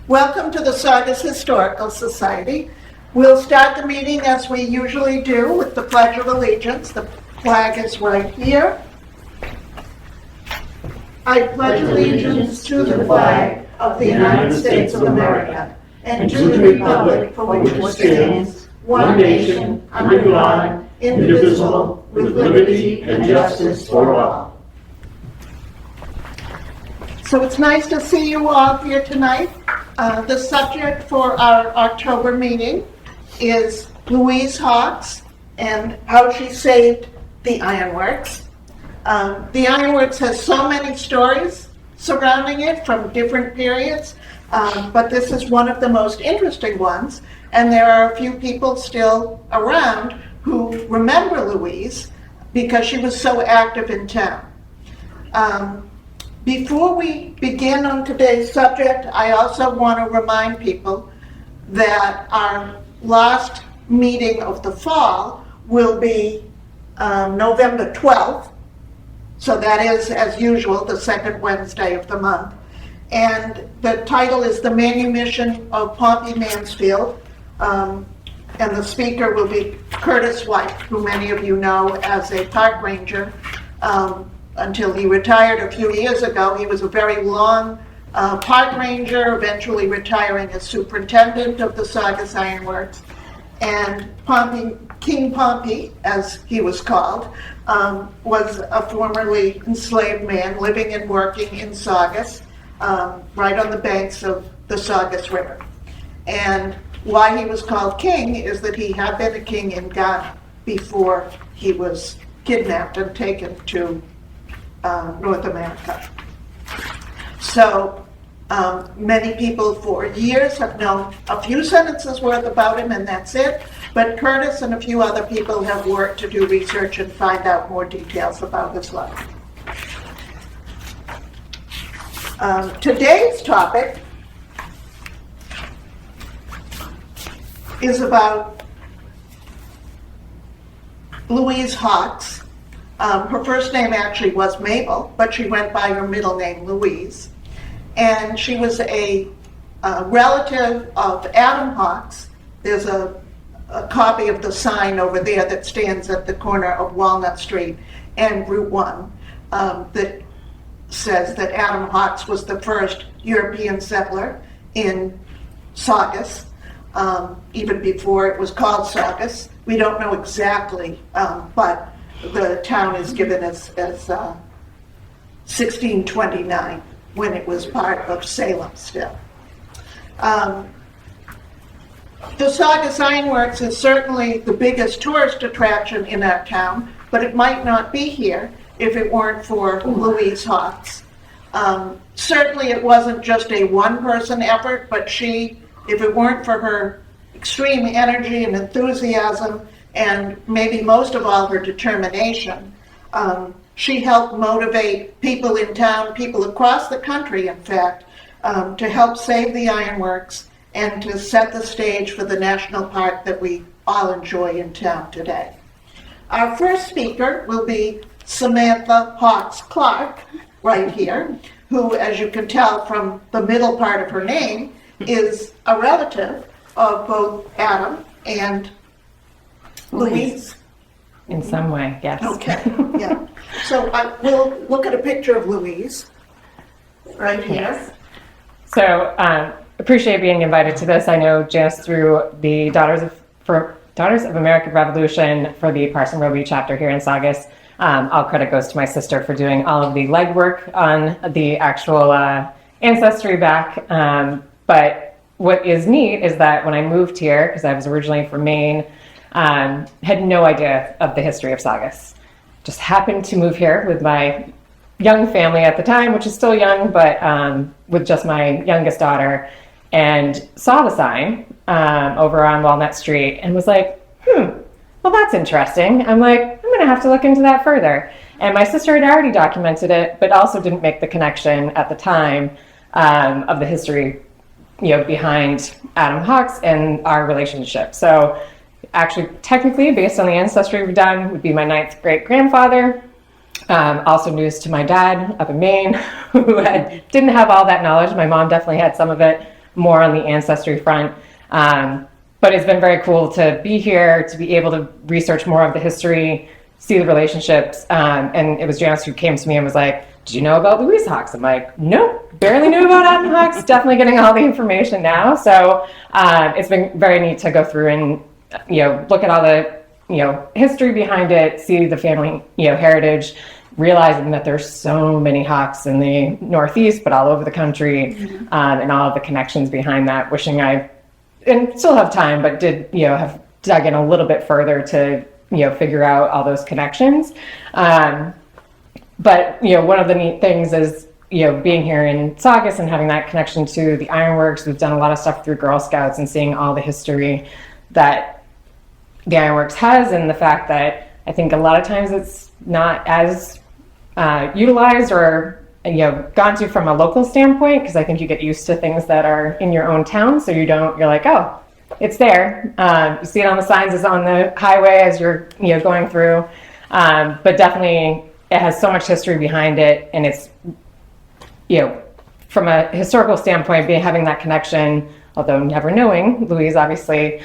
Welcome to the Saugus Historical Society. We'll start the meeting as we usually do with the Pledge of Allegiance. The flag is right here. I pledge allegiance to the flag of the United States of America and to the republic for which it stands, one nation, under God, indivisible, with liberty and justice for all. So it's nice to see you all here tonight. The subject for our October meeting is Louise Hawks and how she saved the ironworks. The ironworks has so many stories surrounding it from different periods, but this is one of the most interesting ones, and there are a few people still around who remember Louise because she was so active in town. Before we begin on today's subject, I also want to remind people that our last meeting of the fall will be November 12th. So that is, as usual, the second Wednesday of the month. And the title is The Manumission of Pompey Mansfield. And the speaker will be Curtis White, who many of you know as a park ranger. Until he retired a few years ago, he was a very long park ranger, eventually retiring as superintendent of the Saugus Ironworks. And King Pompey, as he was called, was a formerly enslaved man living and working in Saugus, right on the banks of the Saugus River. And why he was called king is that he had been a king in Ghana before he was kidnapped and taken to North America. So many people for years have known a few sentences worth about him, and that's it. But Curtis and a few other people have worked to do research and find out more details about his life. Today's topic is about Louise Hawks. Her first name actually was Mabel, but she went by her middle name, Louise. And she was a relative of Adam Hawks. There's a copy of the sign over there that stands at the corner of Walnut Street and Route 1 that says that Adam Hawks was the first European settler in Saugus, even before it was called Saugus. We don't know exactly, but the town is given as 1629, when it was part of Salem still. The Saugus Ironworks is certainly the biggest tourist attraction in our town, but it might not be here if it weren't for Louise Hawks. Certainly it wasn't just a one-person effort, but if it weren't for her extreme energy and enthusiasm, and maybe most of all her determination, she helped motivate people in town, people across the country in fact, to help save the ironworks and to set the stage for the national park that we all enjoy in town today. Our first speaker will be Samantha Hawks Clark, right here, who, as you can tell from the middle part of her name, is a relative of both Adam and Louise. In some way, yes. Okay, yeah. So we'll look at a picture of Louise right here. Yes. So appreciate being invited to this. I know Janice through the Daughters of American Revolution for the Parson Roby chapter here in Saugus. All credit goes to my sister for doing all of the legwork on the actual ancestry back. But what is neat is that when I moved here, because I was originally from Maine, had no idea of the history of Saugus. Just happened to move here with my young family at the time, which is still young, but with just my youngest daughter, and saw the sign over on Walnut Street and was like, well, that's interesting. I'm like, I'm going to have to look into that further. And my sister had already documented it, but also didn't make the connection at the time of the history, behind Adam Hawks and our relationship. So actually, technically, based on the ancestry we've done, would be my 9th great-grandfather. Also news to my dad up in Maine, who didn't have all that knowledge. My mom definitely had some of it, more on the ancestry front. But it's been very cool to be here, to be able to research more of the history, see the relationships. And it was Janice who came to me and was like, did you know about Louise Hawks? I'm like, nope, barely knew about Adam Hawks. Definitely getting all the information now. So it's been very neat to go through and, look at all the, history behind it, see the family, heritage, realizing that there's so many Hawks in the Northeast, but all over the country, and all of the connections behind that. Wishing and still have time, but did, have dug in a little bit further to, figure out all those connections. But, one of the neat things is, being here in Saugus and having that connection to the Ironworks. We've done a lot of stuff through Girl Scouts and seeing all the history that the Ironworks has, and the fact that I think a lot of times it's not as utilized or, gone to from a local standpoint, because I think you get used to things that are in your own town. So you're like, oh, it's there. You see it on the signs, it's on the highway as you're, going through. But definitely, it has so much history behind it, and it's, from a historical standpoint, having that connection, although never knowing Louise, obviously,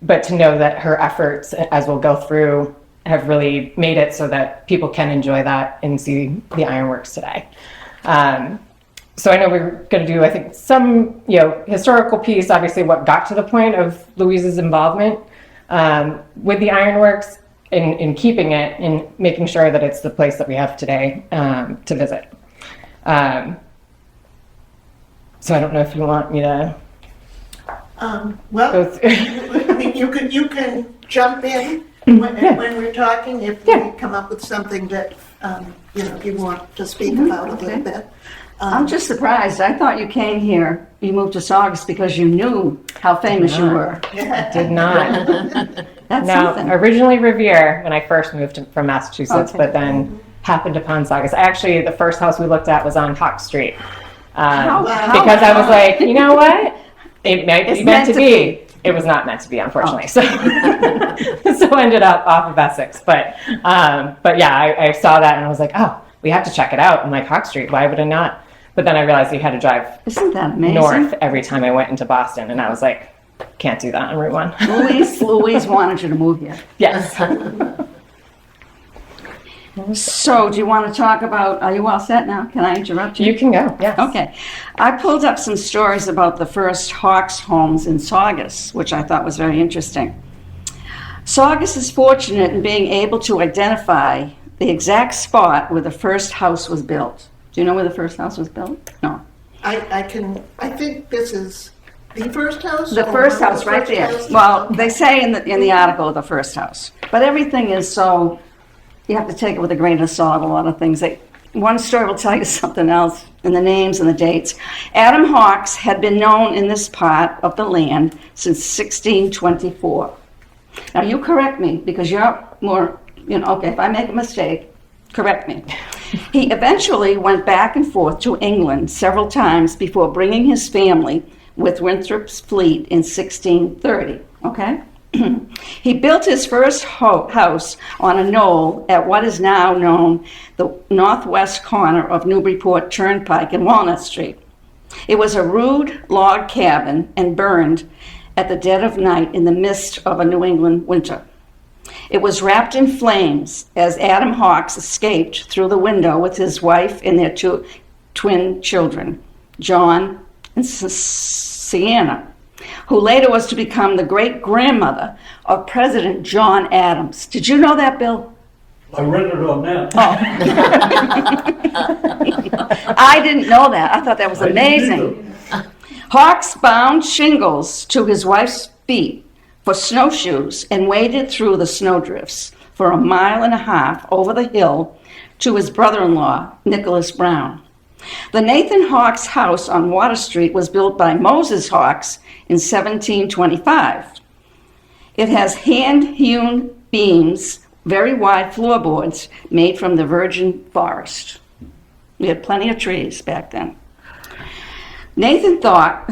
but to know that her efforts, as we'll go through, have really made it so that people can enjoy that and see the Ironworks today. So I know we're going to do, I think, some, historical piece, obviously what got to the point of Louise's involvement with the Ironworks, in keeping it and making sure that it's the place that we have today to visit. So I don't know if you want me to Well, go through. I mean, you can jump in when we're talking, if we come up with something that, you want to speak about a little bit. I'm just surprised. I thought you came here, you moved to Saugus because you knew how famous you were. Did not. That's No, something. originally Revere when I first moved from Massachusetts, Okay. but then happened upon Saugus. Actually, the first house we looked at was on Hawk Street. Because I was like, you know what? It might be It's meant to be. It was not meant to be, unfortunately. So, so ended up off of Essex. But yeah, I saw that and I was like, oh, we have to check it out. I'm like, Hawk Street, why would I not? But then I realized you had to drive Isn't that amazing? north every time I went into Boston, and I was like, can't do that on Route 1. Louise wanted you to move here. Yes. So, do you want to talk about, are you all set now? Can I interrupt you? You can go, yes. Okay. I pulled up some stories about the first Hawks homes in Saugus, which I thought was very interesting. Saugus is fortunate in being able to identify the exact spot where the first house was built. Do you know where the first house was built? No. I think this is the first house? The or first one of house the right first there. houses? Well, they say in the article the first house, but everything is so, you have to take it with a grain of salt, a lot of things. One story will tell you something else, and the names and the dates. Adam Hawks had been known in this part of the land since 1624. Now, you correct me, because you're more, okay, if I make a mistake, correct me. He eventually went back and forth to England several times before bringing his family with Winthrop's fleet in 1630, okay? He built his first house on a knoll at what is now known the northwest corner of Newburyport Turnpike and Walnut Street. It was a rude log cabin and burned at the dead of night in the mist of a New England winter. It was wrapped in flames as Adam Hawks escaped through the window with his wife and their two twin children, John and Sienna, who later was to become the great-grandmother of President John Adams. Did you know that, Bill? I read it on that. I didn't know that. I thought that was I didn't amazing. Hawks bound shingles to his wife's feet for snowshoes and waded through the snowdrifts for a mile and a half over the hill to his brother-in-law, Nicholas Brown. The Nathan Hawks house on Water Street was built by Moses Hawks in 1725. It has hand-hewn beams, very wide floorboards made from the virgin forest. We had plenty of trees back then. Nathan Hawks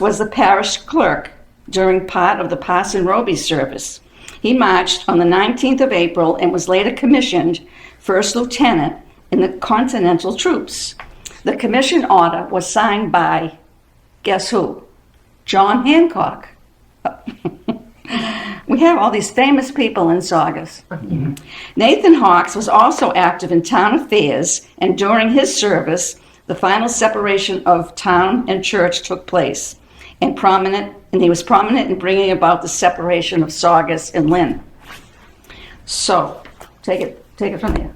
was the parish clerk during part of the Parson Roby service. He marched on the 19th of April and was later commissioned first lieutenant in the Continental Troops. The commission order was signed by, guess who? John Hancock. We have all these famous people in Saugus. Nathan Hawks was also active in town affairs, and during his service, the final separation of town and church took place, and he was prominent in bringing about the separation of Saugus and Lynn. So, take it from there.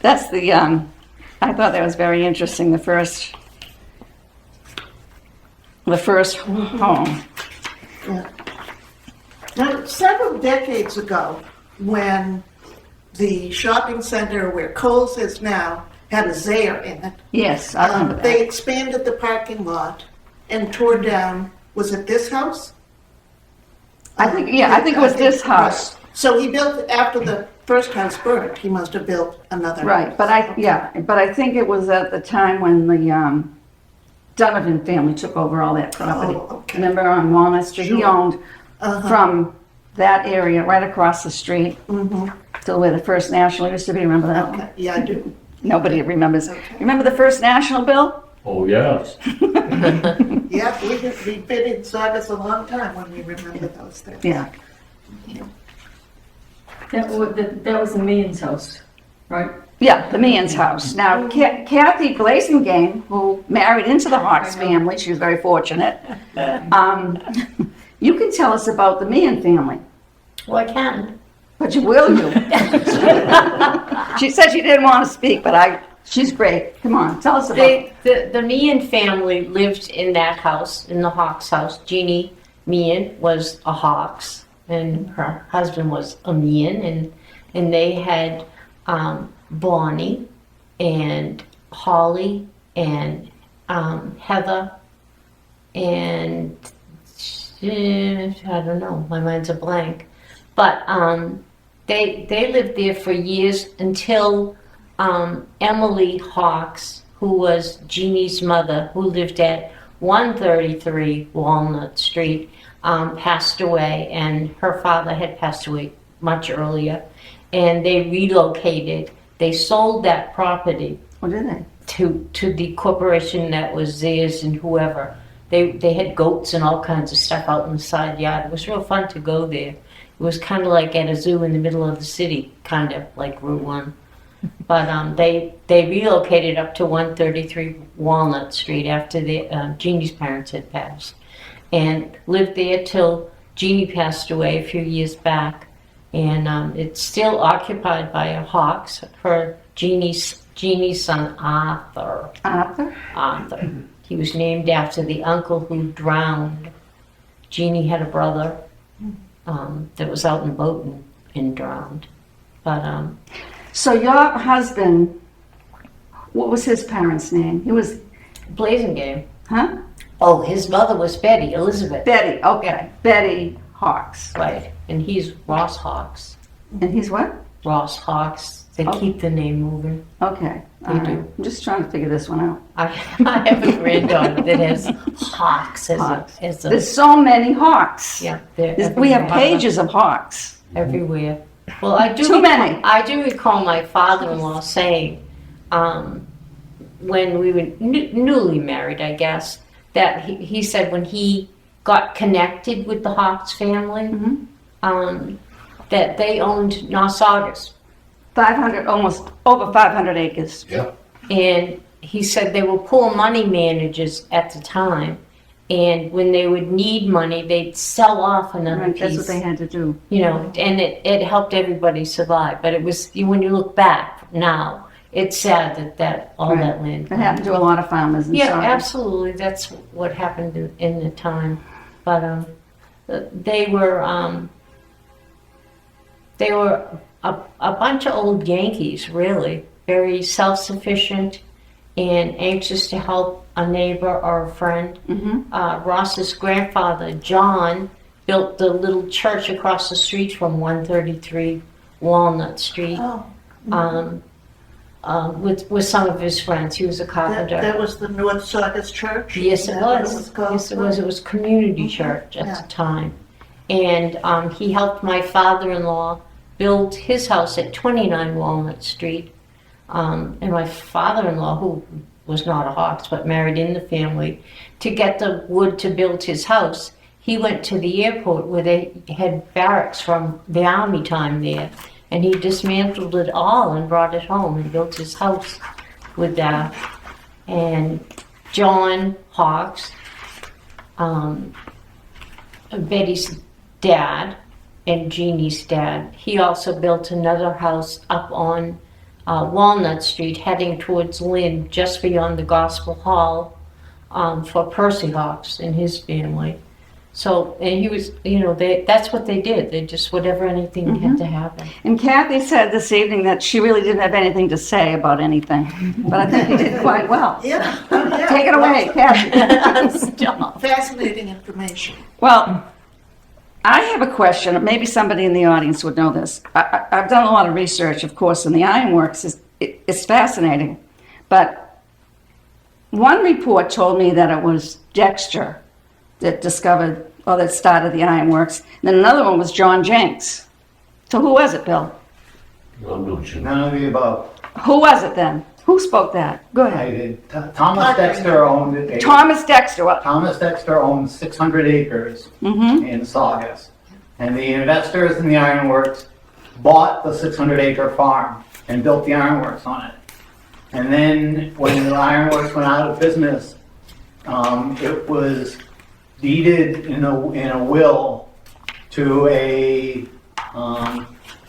That's the, I thought that was very interesting, the first home. Yeah. Now, several decades ago, when the shopping center where Kohl's is now had a Zayre in it, Yes, I remember that. they expanded the parking lot and tore down, was it this house? I think it was this house. Right. So he built, after the first house burned, he must have built another Right, house. but I think it was at the time when the Donovan family took over all that property. Oh, okay. Remember on Walnut Street? He Sure. owned Uh-huh. from that area right across the street Mhm. to where the First National used to be. Remember that? Okay, yeah, I do. Nobody remembers. Okay. Remember the First National, Bill? Oh, yes. Yeah, we've been in Saugus a long time when we remember those things. Yeah. That was the man's house, right? Yeah, the man's house. Now, Kathy Blazingame, who married into the Hawks family, she was very fortunate. You can tell us about the Meehan family. Well, I can. But you will, you. She said she didn't want to speak, but she's great. Come on, tell us about The Meehan family lived in that house, in the Hawks house. Jeannie Meehan was a Hawks, and her husband was a Meehan, and they had Bonnie and Holly and Heather and I don't know, my mind's a blank. But they lived there for years until Emily Hawks, who was Jeannie's mother, who lived at 133 Walnut Street, passed away, and her father had passed away much earlier, and they relocated. They sold that property What did they? to the corporation that was theirs and whoever. They had goats and all kinds of stuff out in the side yard. It was real fun to go there. It was kind of like at a zoo in the middle of the city, kind of like Route 1. But they relocated up to 133 Walnut Street after Jeannie's parents had passed, and lived there till Jeannie passed away a few years back. And it's still occupied by a Hawks. Jeannie's son Arthur. Arthur? He was named after the uncle who drowned. Jeannie had a brother that was out in a boat and drowned. But So your husband, what was his parents' name? He was, Blazingame. huh? Oh, his mother was Betty, Elizabeth. Betty, okay. Betty Hawks. Right. And he's Ross Hawks. And he's what? Ross Hawks. They Oh. keep the name moving. Okay. They all right. do. I'm just trying to figure this one out. I have a granddaughter that has Hawks Hawks. as a There's so many Hawks. yeah. they're We have everywhere. pages of Hawks. Everywhere. Well, I do. Too many. I do recall my father-in-law saying, when we were newly married, I guess, that he said when he got connected with the Hawks family, that they owned North Saugus. 500, almost over 500 acres. Yeah. And he said they were poor money managers at the time. And when they would need money, they'd sell off another Right, piece. that's what they had to do. You know, and it helped everybody survive. But it was, when you look back now, it's sad that all Right. that land. It happened to a lot of farmers in Yeah, Saugus. absolutely. That's what happened in the time. But they were a bunch of old Yankees, really, very self-sufficient and anxious to help a neighbor or a friend. Ross's grandfather, John, built the little church across the street from 133 Walnut Street Oh, with some of his friends. He was a carpenter. that was the North Saugus Church? Yes, Is it that what was. called? Yes, it was. It was community church at Yeah. the time. And he helped my father-in-law build his house at 29 Walnut Street. and my father-in-law, who was not a Hawks but married in the family, to get the wood to build his house. He went to the airport where they had barracks from the army time there, and he dismantled it all and brought it home and built his house with that. And John Hawks, Betty's dad and Jeannie's dad, he also built another house up on Walnut Street heading towards Lynn, just beyond the Gospel Hall, for Percy Hawks and his family. So, and he was, that's what they did. They just, whatever, anything had to happen. And Kathy said this evening that she really didn't have anything to say about anything, but I think you did quite well. Yeah. Oh, yeah. Take it away, Kathy. Stop. Fascinating information. Well, I have a question. Maybe somebody in the audience would know this. I've done a lot of research, of course, and the ironworks is fascinating. But one report told me that it was Dexter that discovered or that started the ironworks. And then another one was John Jenks. So who was it, Bill? I'm not sure. None of the above. Who was it then? Who spoke that? Go I ahead. did. Thomas Dexter owned it. Thomas Dexter. What? Thomas Dexter owned 600 acres in Saugus. And the investors in the ironworks bought the 600-acre farm and built the ironworks on it. And then when the ironworks went out of business, it was deeded in a will to a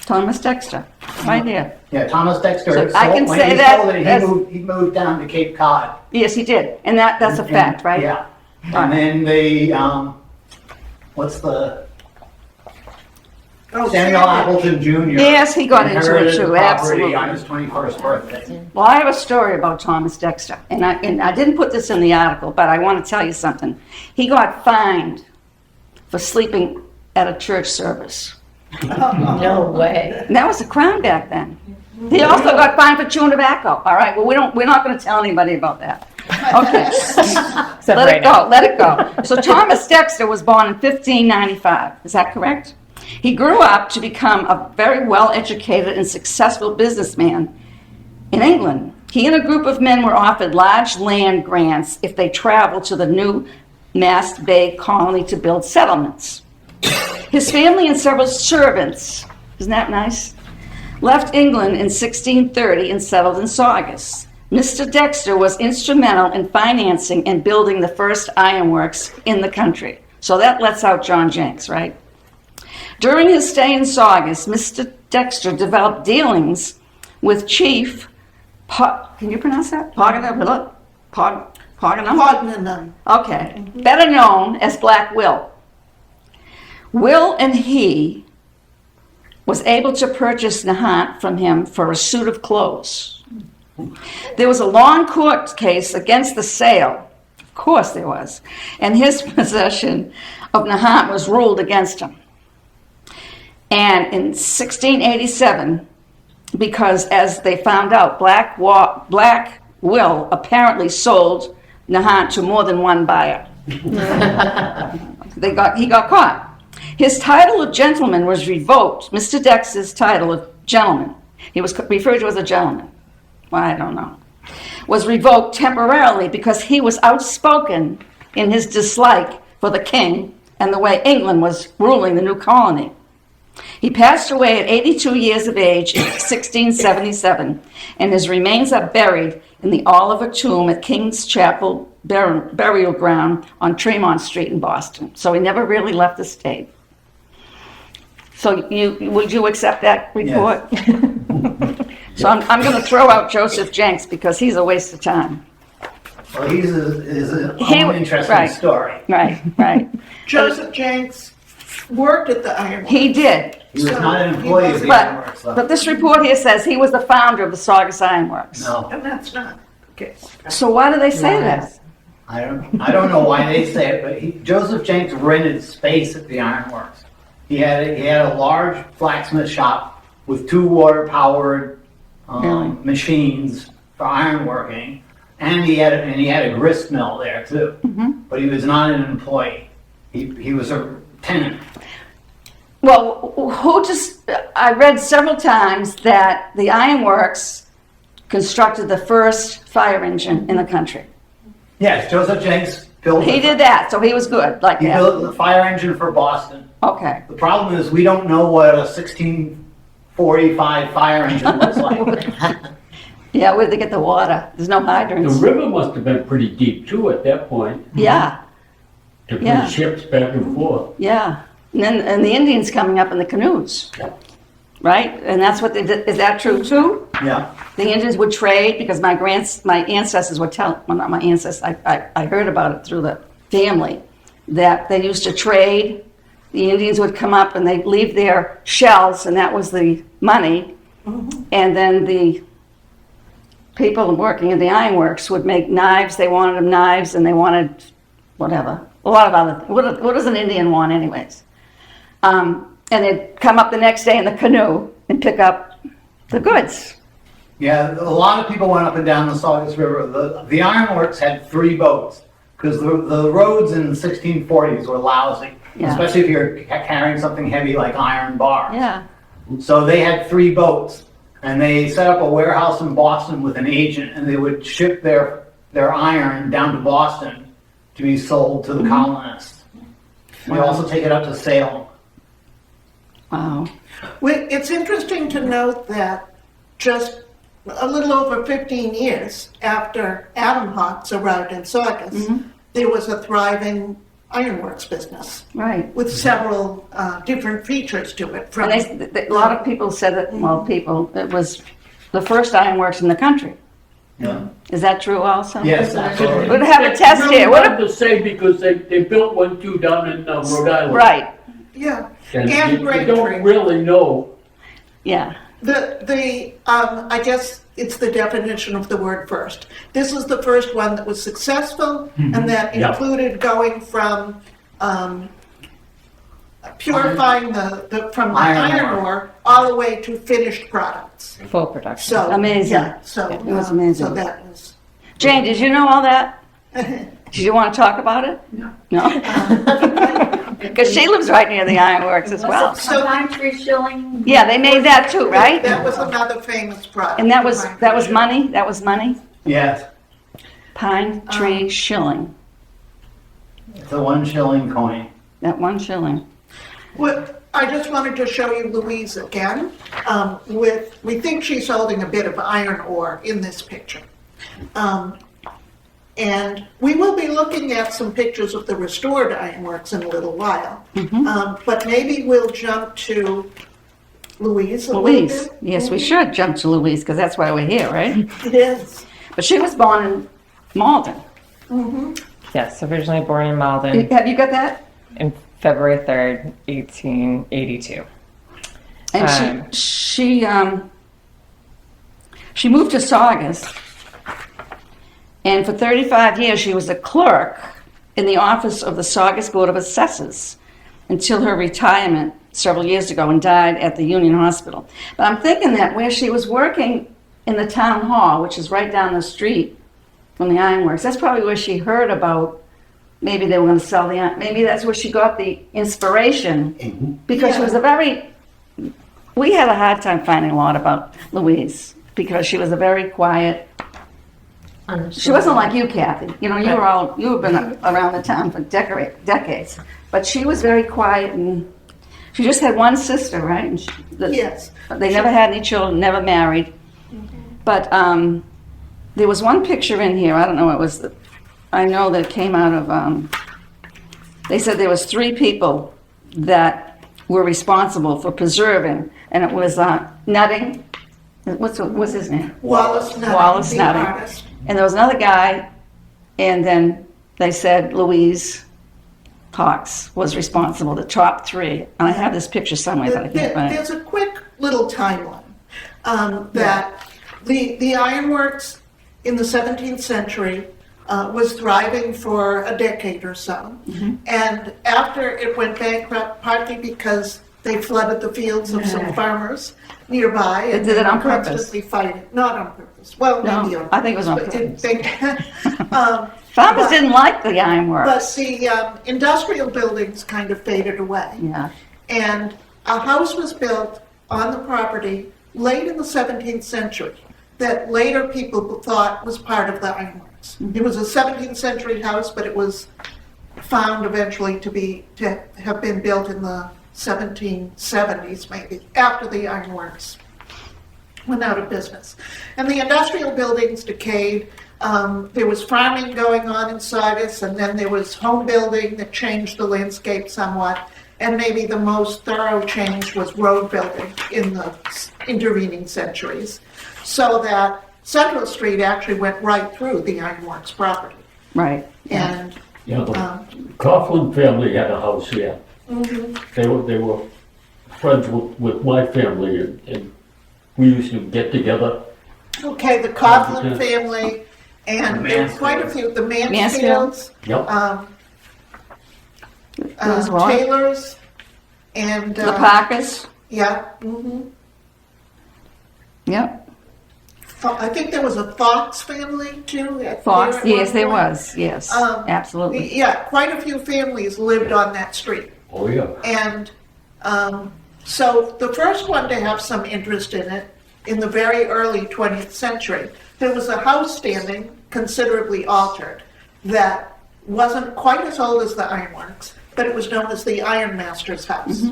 Thomas Dexter. Right here. yeah, Thomas Dexter. So I can when say he that sold it, as- he moved down to Cape Cod. Yes, he did. And that's a fact, right? Yeah. All And then they, what's the, Oh, Samuel Appleton Jr. Yes, he got into it inherited the too, property absolutely. on his 21st birthday. Well, I have a story about Thomas Dexter, and I didn't put this in the article, but I want to tell you something. He got fined for sleeping at a church service. No way. And that was the crown back then. He also got fined for chewing tobacco. All right, well, we're not going to tell anybody about that. Okay, Except let right it now. go, let it go. So Thomas Dexter was born in 1595. Is that correct? He grew up to become a very well-educated and successful businessman in England. He and a group of men were offered large land grants if they traveled to the new Mast Bay colony to build settlements. His family and several servants, isn't that nice, left England in 1630 and settled in Saugus. Mr. Dexter was instrumental in financing and building the first ironworks in the country. So that lets out John Jenks, right? During his stay in Saugus, Mr. Dexter developed dealings with Chief, can you pronounce that? Paganum? Pardon. Okay, better known as Black Will. Will and he was able to purchase Nahant from him for a suit of clothes. There was a long court case against the sale, of course there was, and his possession of Nahant was ruled against him. And in 1687, because as they found out, Black Will apparently sold Nahant to more than one buyer. He got caught. His title of gentleman was revoked. Mr. Dexter's title of gentleman, he was referred to as a gentleman. Well, I don't know. Was revoked temporarily because he was outspoken in his dislike for the king and the way England was ruling the new colony. He passed away at 82 years of age in 1677, and his remains are buried in the Oliver Tomb at King's Chapel Burial Ground on Tremont Street in Boston. So he never really left the state. So would you accept that report? Yes. So I'm going to throw out Joseph Jenks because he's a waste of time. Well, he's an He- interesting right. story. Right. Joseph Jenks worked at the ironworks. He did. He was not an employee of the But, ironworks, though. but this report here says he was the founder of the Saugus Ironworks. No, And that's not the case. So why do they say that? I don't know why they say it, but Joseph Jenks rented space at the ironworks. He had a large blacksmith shop with 2 water-powered machines for ironworking, and he had a grist mill there too. But he was not an employee. He was a tenant. Well, I read several times that the ironworks constructed the first fire engine in the country. Yes, Joseph Jenks built. He did that, so he was good, like He that. built the fire engine for Boston. Okay. The problem is we don't know what a 1645 fire engine looks like. Yeah, where'd they get the water? There's no The hydrants. river must have been pretty deep too at that point, Yeah, to Yeah. put ships back and forth. yeah. And the Indians coming up in the canoes, right? And that's what they did. Is that true too? Yeah. The Indians would trade because my ancestors would tell, well, not my ancestors, I heard about it through the family, that they used to trade. The Indians would come up and they'd leave their shells, and that was the money. And then the people working in the ironworks would make knives. They wanted them knives, and they wanted whatever. A lot of other, what does an Indian want anyways? And they'd come up the next day in the canoe and pick up the goods. Yeah, a lot of people went up and down the Saugus River. The ironworks had 3 boats because the roads in the 1640s were lousy, Yeah. especially if you're carrying something heavy like iron bars. Yeah. So they had 3 boats, and they set up a warehouse in Boston with an agent, and they would ship their iron down to Boston to be sold to the colonists. They also take it up to Salem. Wow. It's interesting to note that just a little over 15 years after Adam Hawks arrived in Saugus, there was a thriving ironworks business Right. with several different features to it. From And a lot of people said that, well, it was the first ironworks in the country. Yeah. Is that true also? Yes, absolutely. We'd have a test It's really here. What hard to say because they built one too down in Rhode Island. Right, yeah, And and you Braintree. don't really know. yeah. I guess it's the definition of the word first. This is the first one that was successful, and that Yeah. included going from purifying from the Iron iron ore all the way to finished products. Full production. So Amazing. Yeah, so It was amazing. So that was. Jane, did you know all that? Did you want to talk about it? No? Because she lives right near the ironworks as well. So- Pine tree shilling. Yeah, they made that too, right? That was another famous product. And that was money? That was money? Yes, Pine tree shilling. the 1 shilling coin. That 1 shilling. What, I just wanted to show you Louise again. We think she's holding a bit of iron ore in this picture. And we will be looking at some pictures of the restored ironworks in a little while. But maybe we'll jump to Louise a little Louise. bit. Yes, we should jump to Louise because that's why we're here, right? It is. But she was born in Malden. Yes, originally born in Malden Have you got that? in February 3rd, 1882. And she moved to Saugus, and for 35 years she was a clerk in the office of the Saugus Board of Assessors until her retirement several years ago and died at the Union Hospital. But I'm thinking that where she was working in the town hall, which is right down the street from the ironworks, that's probably where she heard about maybe they were going to sell the iron. Maybe that's where she got the inspiration because she was we had a hard time finding a lot about Louise because she was a very quiet. She wasn't like you, Kathy. You know, you've been around the town for decades, but she was very quiet and she just had one sister, right? And Yes. they never had any children, never married. But there was one picture in here. I don't know what it was. I know that it came out of. They said there was 3 people that were responsible for preserving, and it was Nutting. What's his name? Wallace Nutting, Wallace the Nutting. artist. And there was another guy, and then they said Louise Hawks was responsible, the top 3. And I have this picture somewhere, but I can't find it. There's a quick little timeline that the ironworks in the 17th century was thriving for a decade or so. And after it went bankrupt, partly because they flooded the fields of some farmers nearby. And They did it on were purpose. constantly fighting. Not on purpose. Well, No, maybe on purpose. I think it was on but purpose. Farmers but- didn't like the ironworks. But the industrial buildings kind of faded away. Yeah. And a house was built on the property late in the 17th century that later people thought was part of the ironworks. It was a 17th century house, but it was found eventually to have been built in the 1770s, maybe, after the ironworks went out of business. And the industrial buildings decayed. There was farming going on in Saugus, and then there was home building that changed the landscape somewhat. And maybe the most thorough change was road building in the intervening centuries, so that Central Street actually went right through the ironworks property. Right. And Yeah, the Coughlin family had a house here. They were friends with my family, and we used to get together. okay, the Coughlin family, and there were quite a few, the Mansfields. Mansfields, Yep. Those what? Taylors, and, The Parkers. yeah, Yep. I think there was a Fox family too. Fox. there at Yes, one there point. was. Yes. Um, Absolutely. Yeah, quite a few families lived on that street. Oh, yeah. And so the first one to have some interest in it, in the very early 20th century, there was a house standing, considerably altered, that wasn't quite as old as the ironworks, but it was known as the Ironmaster's House.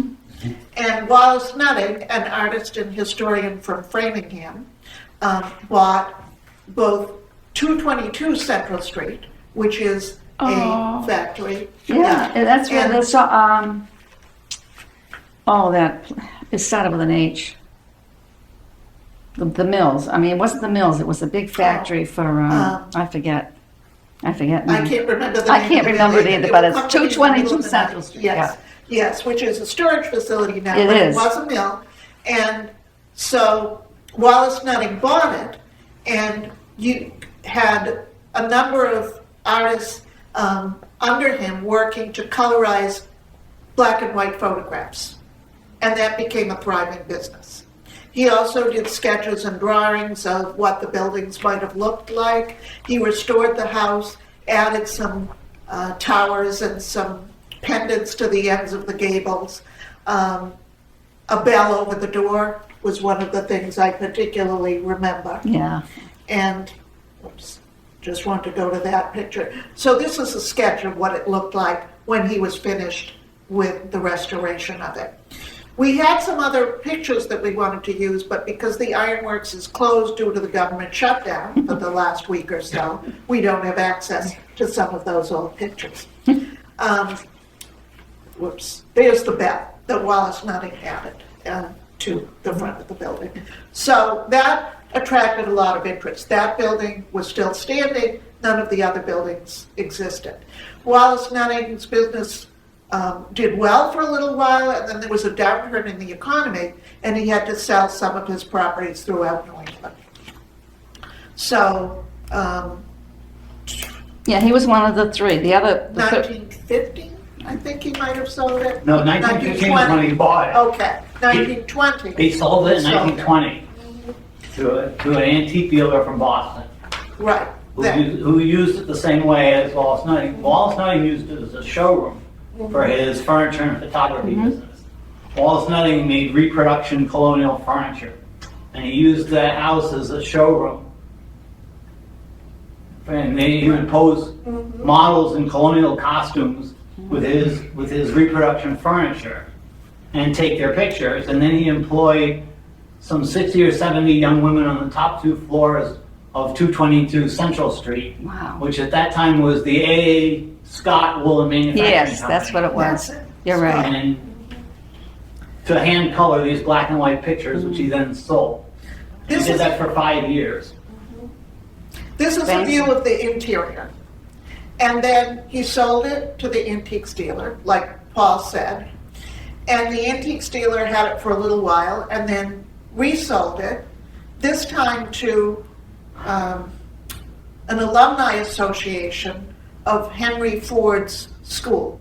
And Wallace Nutting, an artist and historian from Framingham, bought both 222 Central Street, which is a factory. Yeah, and that's where And- the that it started with an H. The mills. I mean, it wasn't the mills. It was a big factory for I forget. I now. can't remember the I name can't of the remember it building. either, but was it's company in the 222 middle of the Central night. Street, Yes, yes, which is a storage facility now. It but is. It was a mill, and so Wallace Nutting bought it, and you had a number of artists under him working to colorize black and white photographs, and that became a thriving business. He also did sketches and drawings of what the buildings might have looked like. He restored the house, added some towers and some pendants to the ends of the gables. A bell over the door was one of the things I particularly remember. Yeah. And, oops, just want to go to that picture. So this is a sketch of what it looked like when he was finished with the restoration of it. We had some other pictures that we wanted to use, but because the ironworks is closed due to the government shutdown for the last week or so, we don't have access to some of those old pictures. Whoops, there's the bell that Wallace Nutting added to the front of the building. So that attracted a lot of interest. That building was still standing, none of the other buildings existed. Wallace Nutting's business did well for a little while, and then there was a downturn in the economy, and he had to sell some of his properties throughout New England. So, Yeah, he was one of the three. The other. 1950, I think he might have sold it. No, 1915 was when he bought it. Okay, 1920. He sold it in Sold it. 1920 to an antique dealer from Boston, Right, then. who used it the same way as Wallace Nutting. Wallace Nutting used it as a showroom for his furniture and photography business. Wallace Nutting made reproduction colonial furniture, and he used that house as a showroom. And he would pose models in colonial costumes with his reproduction furniture and take their pictures. And then he employed some 60 or 70 young women on the top two floors of 222 Central Street, Wow. which at that time was the A. Scott Woolen Manufacturing Yes, Company. that's what it was. That's it. You're right. And to hand color these black and white pictures, which he then sold. He This did is, that for 5 years. this is a Fancy. view of the interior. And then he sold it to the antiques dealer, like Paul said. And the antiques dealer had it for a little while and then resold it, this time to an alumni association of Henry Ford's school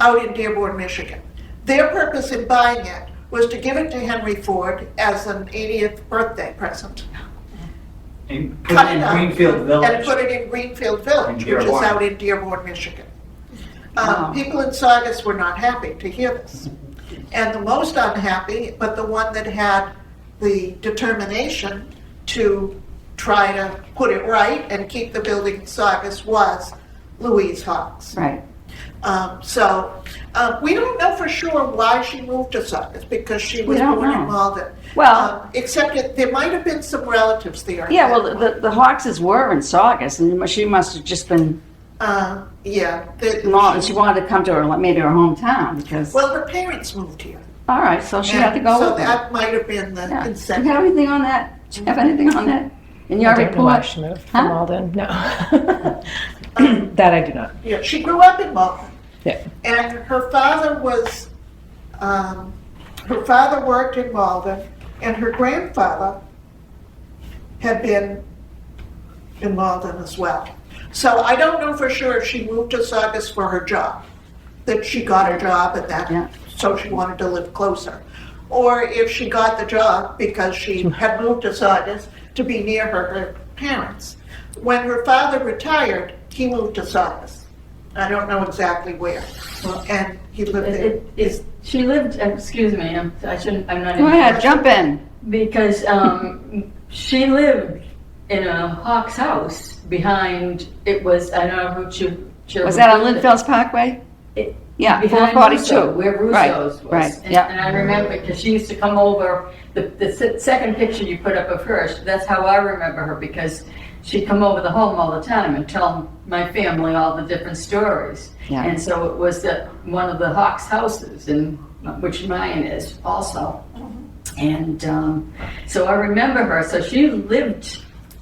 out in Dearborn, Michigan. Their purpose in buying it was to give it to Henry Ford as an 80th birthday present. And put Cut it it in up Greenfield and Village. put it in Greenfield Village, In which is Dearborn. out in Dearborn, Michigan. Wow. People in Saugus were not happy to hear this. And the most unhappy, but the one that had the determination, to try to put it right and keep the building in Saugus was Louise Hawks. Right. We don't know for sure why she moved to Saugus, because she was don't born know. in Malden. Well- Except that there might have been some relatives there. Yeah, well, the Hawkses were in Saugus, and she must have just been, Yeah. she wanted to come to her, maybe her hometown, because, Well, her parents moved here. all right, so she had to go So with them. that might have been the Yeah. Do you incentive. have anything on that? Do you have anything on that in your I don't know why report? she moved Huh? from Malden. No, that I do not. Yeah, she grew up in Malden. Yeah. And her father was, her father worked in Malden, and her grandfather had been in Malden as well. So I don't know for sure if she moved to Saugus for her job, that she got a job and Yeah. that, so she wanted to live closer. Or if she got the job because she had moved to Saugus to be near her parents. When her father retired, he moved to Saugus. I don't know exactly where. And he lived there. She lived, excuse me, I'm not. Go ahead, jump in. Because she lived in a Hawks house behind, it was, I don't know who she. Was that on Linfield's Parkway? It- Yeah, Behind 442. Russo, where Right, Russo's was. right, And- yeah. And I remember, because she used to come over, the second picture you put up of her, that's how I remember her, because she'd come over the home all the time and tell my family all the different stories. Yeah. And so it was one of the Hawks houses, and which mine is also. And so I remember her, so she lived,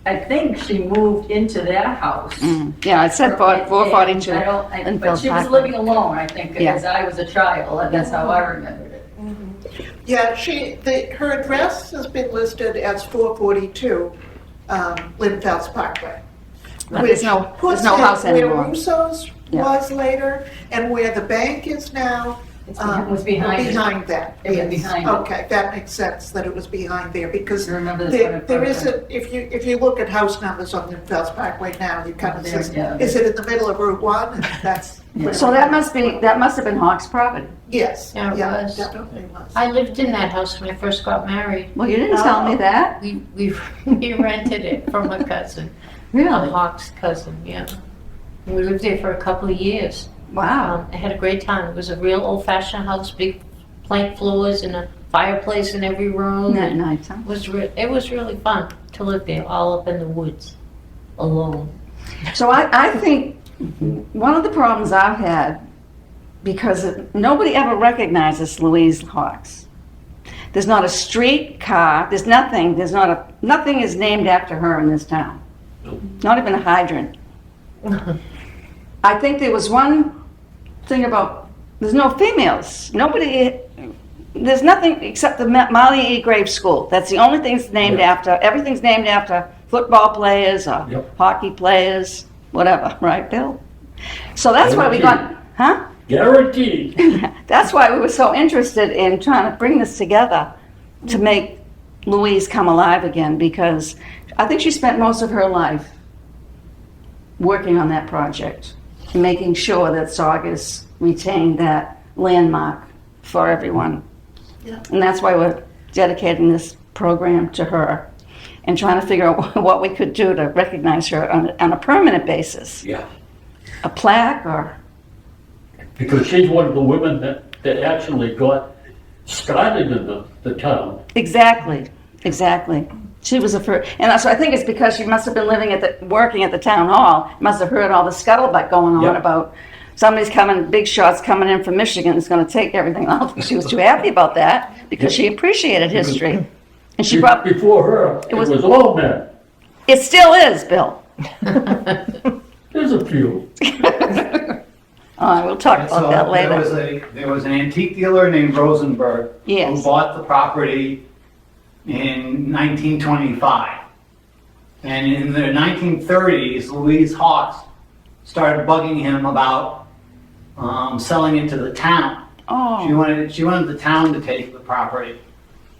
I think she moved into that house. Yeah, it said 442. And I don't- But Linfield she was Parkway. living alone, I think, Yeah. as I was a child, and that's how I remembered it. Yeah, her address has been listed as 442 Linfield's Parkway. But there's no puts house it where anymore. Russo's Yeah. was later, and where the bank is now. It was behind it. Behind that, It was yes. behind it. Okay, that makes sense, that it was behind there, because I remember this one in there front of isn't, if you look at house numbers on Linfield's Parkway now, you kind of There, see, yeah. is it in the middle of Route 1? And that's. Yeah. So that must have been Hawks' property. Yes, Yeah, it yeah, was. definitely was. I lived in that house when I first got married. Well, you didn't tell me that. We rented it from a cousin, a Really? Hawks cousin, yeah. And we lived there for a couple of years. Wow. I had a great time. It was a real old-fashioned house, big plank floors and a fireplace in every room. That and nice, huh? it was really fun to live there, all up in the woods, alone. So I think one of the problems I've had, because nobody ever recognizes Louise Hawks. There's not a street car, there's nothing is named after her in this town. Not even a hydrant. I think there was one thing about, there's no females. There's nothing except the Molly E. Graves School. That's the only thing that's named after. Everything's named after football players or Yep. hockey players, whatever, right, Bill? So that's why we got, huh? Guaranteed. That's why we were so interested in trying to bring this together to make Louise come alive again, because I think she spent most of her life working on that project, making sure that Saugus retained that landmark for everyone. Yeah. And that's why we're dedicating this program to her and trying to figure out what we could do to recognize her on a permanent basis. Yeah, A plaque or, because she's one of the women that actually got started in the town. exactly. She was a first, and so I think it's because she must have been working at the town hall, must have heard all the scuttlebutt going on Yep. about somebody's coming, big shots coming in from Michigan is gonna take everything. I don't think she was too happy about that, because she appreciated history. And she brought, Before her, it was all men. it still is, Bill. There's a few. All right, we'll talk about that later. There was an antique dealer named Rosenberg. Yes. Who bought the property in 1925. And in the 1930s, Louise Hawks started bugging him about selling it to the town. She Oh, wanted the town to take the property,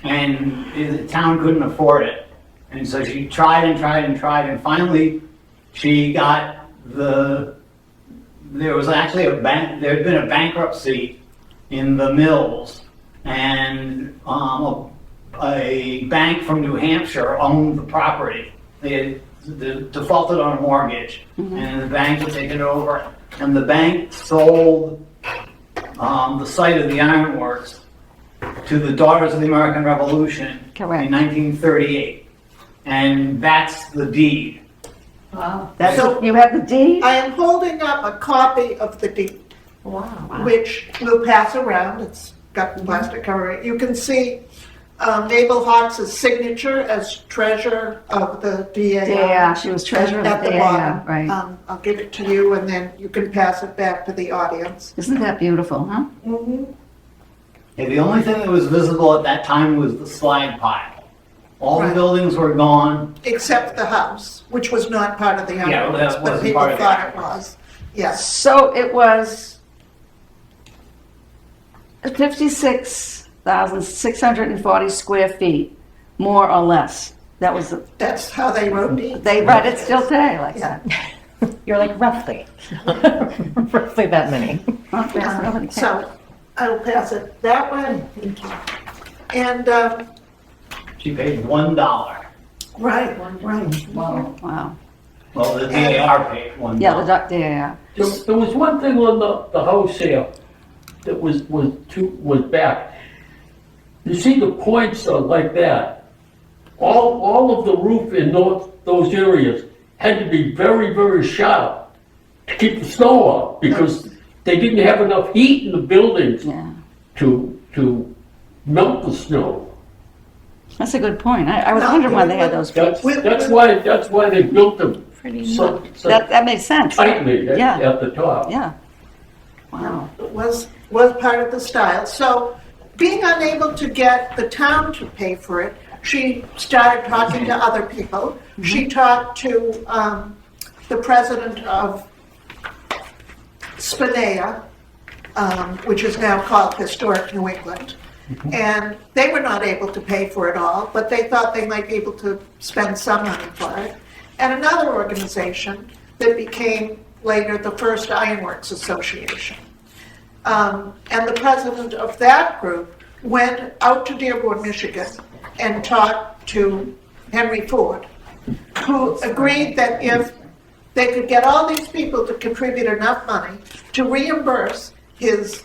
and the town couldn't afford it. And so she tried and tried and tried, and finally she got there was actually there had been a bankruptcy in the mills, and a a bank from New Hampshire owned the property. They had defaulted on a mortgage, and the bank had taken it over. And the bank sold the site of the ironworks to the Daughters of the American Revolution Correct. in 1938. And that's the deed. Wow. That's, So- you have the deed? I am holding up a copy of the deed, Wow. which we'll pass around. It's got plastic covering it. You can see Mabel Hawks' signature as treasurer of the DAR. Yeah, she was treasurer of At the the DAR, bottom. right. I'll give it to you, and then you can pass it back to the audience. Isn't that beautiful, huh? Mhm. And the only thing that was visible at that time was the slag pile. All the Right. buildings were gone. Except the house, which was not part of the Yeah, ironworks, that but wasn't people part of the thought it ironworks. was. Yes, So it was 56,640 square feet, more or less. That was, that's how they wrote deeds. they write it still today like Yeah. that. You're like roughly, roughly that many. Huh? That's really So I will pass it that way. Thank you. And, She paid $1. right, right. Wow. Wow. Well, the DAR paid $1. Yeah, the duck, yeah. There was one thing on the house here that was back. You see the points are like that. All of the roof in those areas had to be very, very sharp to keep the snow off, because they didn't have enough heat in the buildings Yeah. to melt the snow. That's a good point. I was No, wondering why they had those That's, peaks. that's why they built them so That makes sense. tightly Yeah. at the top. Yeah. Wow. was part of the style. So being unable to get the town to pay for it, she started talking to other people. She talked to the president of Spinea, which is now called Historic New England. And they were not able to pay for it all, but they thought they might be able to spend some money for it. And another organization that became later the First Ironworks Association. And the president of that group went out to Dearborn, Michigan, and talked to Henry Ford, who agreed that if they could get all these people to contribute enough money to reimburse his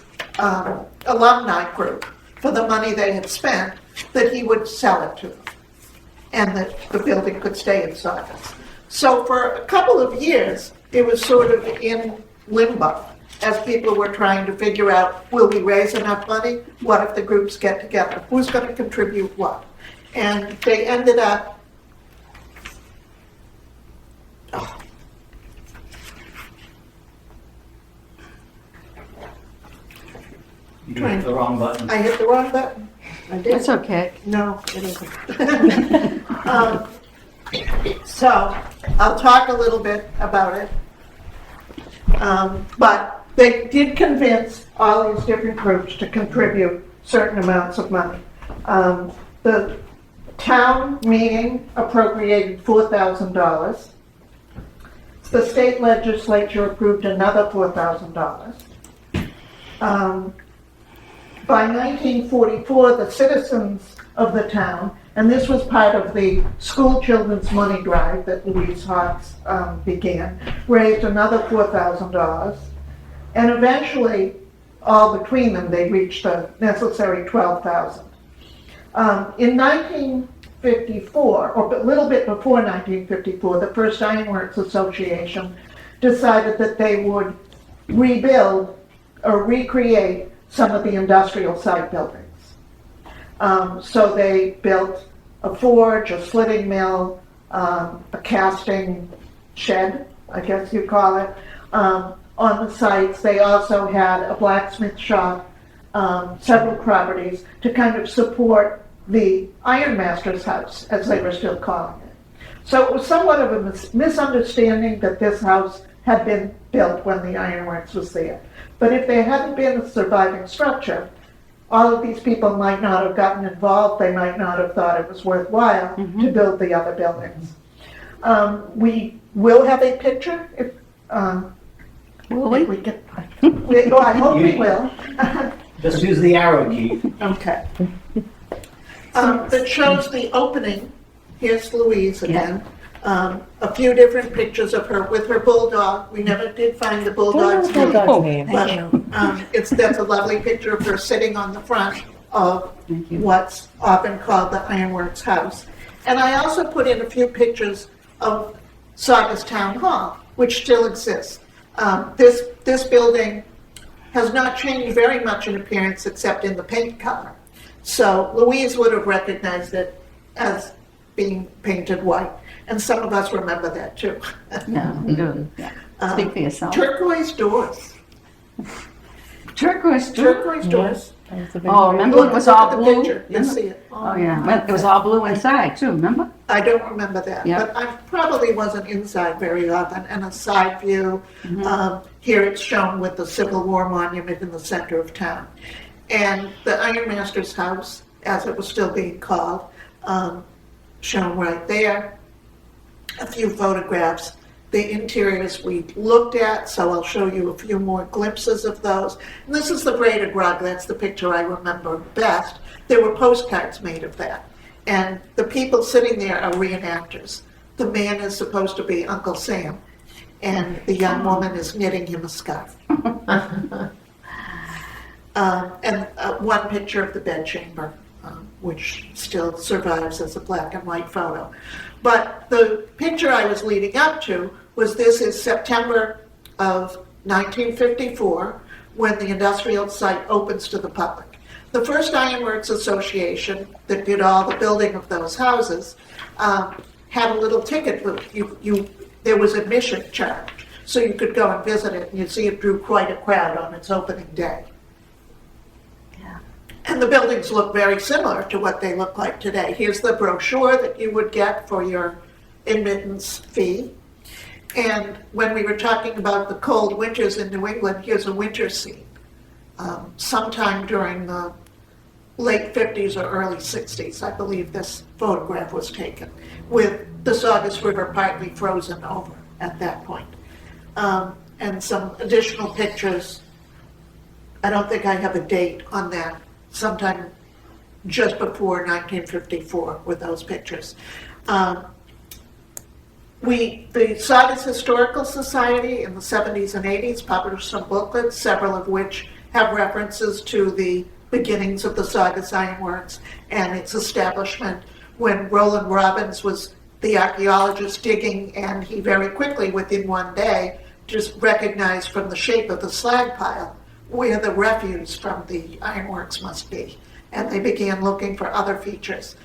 alumni group for the money they had spent, that he would sell it to them, and that the building could stay in Saugus. So for a couple of years, it was sort of in limbo, as people were trying to figure out, will we raise enough money? What if the groups get together? Who's going to contribute what? And they ended up, You hit the wrong button. I hit the wrong button. I did. It's okay. No, it isn't. So I'll talk a little bit about it. But they did convince all these different groups to contribute certain amounts of money. The town meeting appropriated $4,000. The state legislature approved another $4,000. By 1944, the citizens of the town, and this was part of the school children's money drive that Louise Hawks began, raised another $4,000. And eventually, all between them, they reached the necessary $12,000. In 1954, or a little bit before 1954, the First Ironworks Association decided that they would rebuild or recreate some of the industrial site buildings. So they built a forge, a slitting mill, a casting shed, I guess you'd call it, on the sites. They also had a blacksmith shop, several properties to kind of support the ironmaster's house, as they were still calling it. So it was somewhat of a misunderstanding that this house had been built when the ironworks was there. But if there hadn't been a surviving structure, all of these people might not have gotten involved. They might not have thought it was worthwhile to build the other buildings. We will have a picture if Will if we? we can. I hope we will. Just use the arrow key. Okay. that shows the opening. Here's Louise again. A few different pictures of her with her bulldog. We never did find the bulldog's name. Bulldog's name. But that's a lovely picture of her sitting on the front of what's often called the Ironworks house. And I also put in a few pictures of Saugus Town Hall, which still exists. This building has not changed very much in appearance except in the paint color. So Louise would have recognized it as being painted white. And some of us remember that too. Yeah, good. Yeah. Speak for yourself. Turquoise doors. Turquoise. Turquoise doors. Oh, remember when it was all Look at the blue? picture, you'll see it. Oh, yeah. When it was all blue inside too, remember? I don't remember that, Yeah. but I probably wasn't inside very often. And a side view, here it's shown with the Civil War monument in the center of town. And the Ironmaster's house, as it was still being called, shown right there. A few photographs. The interiors we looked at, so I'll show you a few more glimpses of those. And this is the braided rug, that's the picture I remember best. There were postcards made of that. And the people sitting there are reenactors. The man is supposed to be Uncle Sam, and the young woman is knitting him a scarf. And one picture of the bedchamber, which still survives as a black and white photo. But the picture I was leading up to was this is September of 1954, when the industrial site opens to the public. The first Ironworks Association that did all the building of those houses had a little ticket booth. There was admission charge, so you could go and visit it, and you'd see it drew quite a crowd on its opening day. And the buildings look very similar to what they look like today. Here's the brochure that you would get for your admittance fee. And when we were talking about the cold winters in New England, here's a winter scene. Sometime during the late 50s or early 60s, I believe this photograph was taken, with the Saugus River partly frozen over at that point. And some additional pictures. I don't think I have a date on that. Sometime just before 1954 with those pictures. The Saugus Historical Society in the 70s and 80s published some booklets, several of which have references to the beginnings of the Saugus Ironworks and its establishment when Roland Robbins was the archaeologist digging, and he very quickly, within one day, just recognized from the shape of the slag pile where the refuse from the ironworks must be. And they began looking for other features.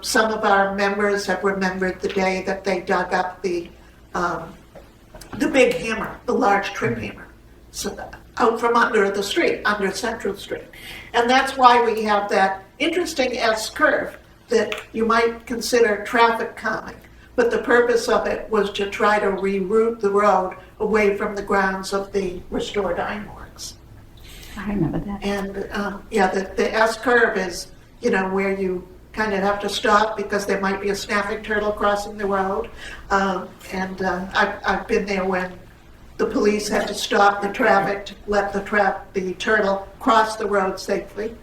Some of our members have remembered the day that they dug up the big hammer, the large trim hammer, so out from under the street, under Central Street. And that's why we have that interesting S-curve that you might consider traffic calming. But the purpose of it was to try to reroute the road away from the grounds of the restored ironworks. I remember that. And the S-curve is, where you kind of have to stop because there might be a snapping turtle crossing the road. I've been there when the police had to stop the traffic to let the turtle cross the road safely.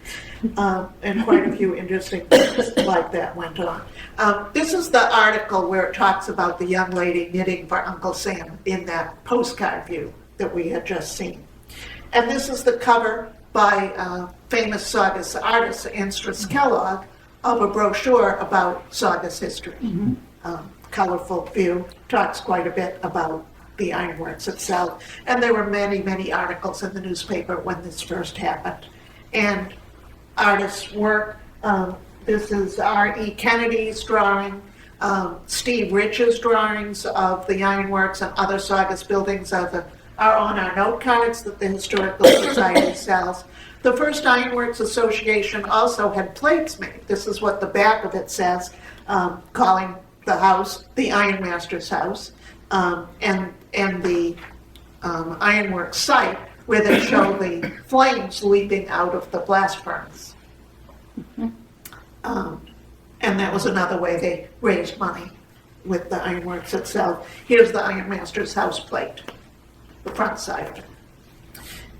And quite a few interesting things like that went on. This is the article where it talks about the young lady knitting for Uncle Sam in that postcard view that we had just seen. And this is the cover by famous Saugus artist Anstrus Kellogg of a brochure about Saugus history. Colorful view, talks quite a bit about the ironworks itself. And there were many, many articles in the newspaper when this first happened. And artists' work, this is R.E. Kennedy's drawing, Steve Rich's drawings of the ironworks and other Saugus buildings are on our note cards that the Historical Society sells. The first Ironworks Association also had plates made. This is what the back of it says, calling the house the Ironmaster's house, and the ironworks site where they show the flames leaping out of the blast furnace. And that was another way they raised money with the ironworks itself. Here's the Ironmaster's house plate, the front side of it.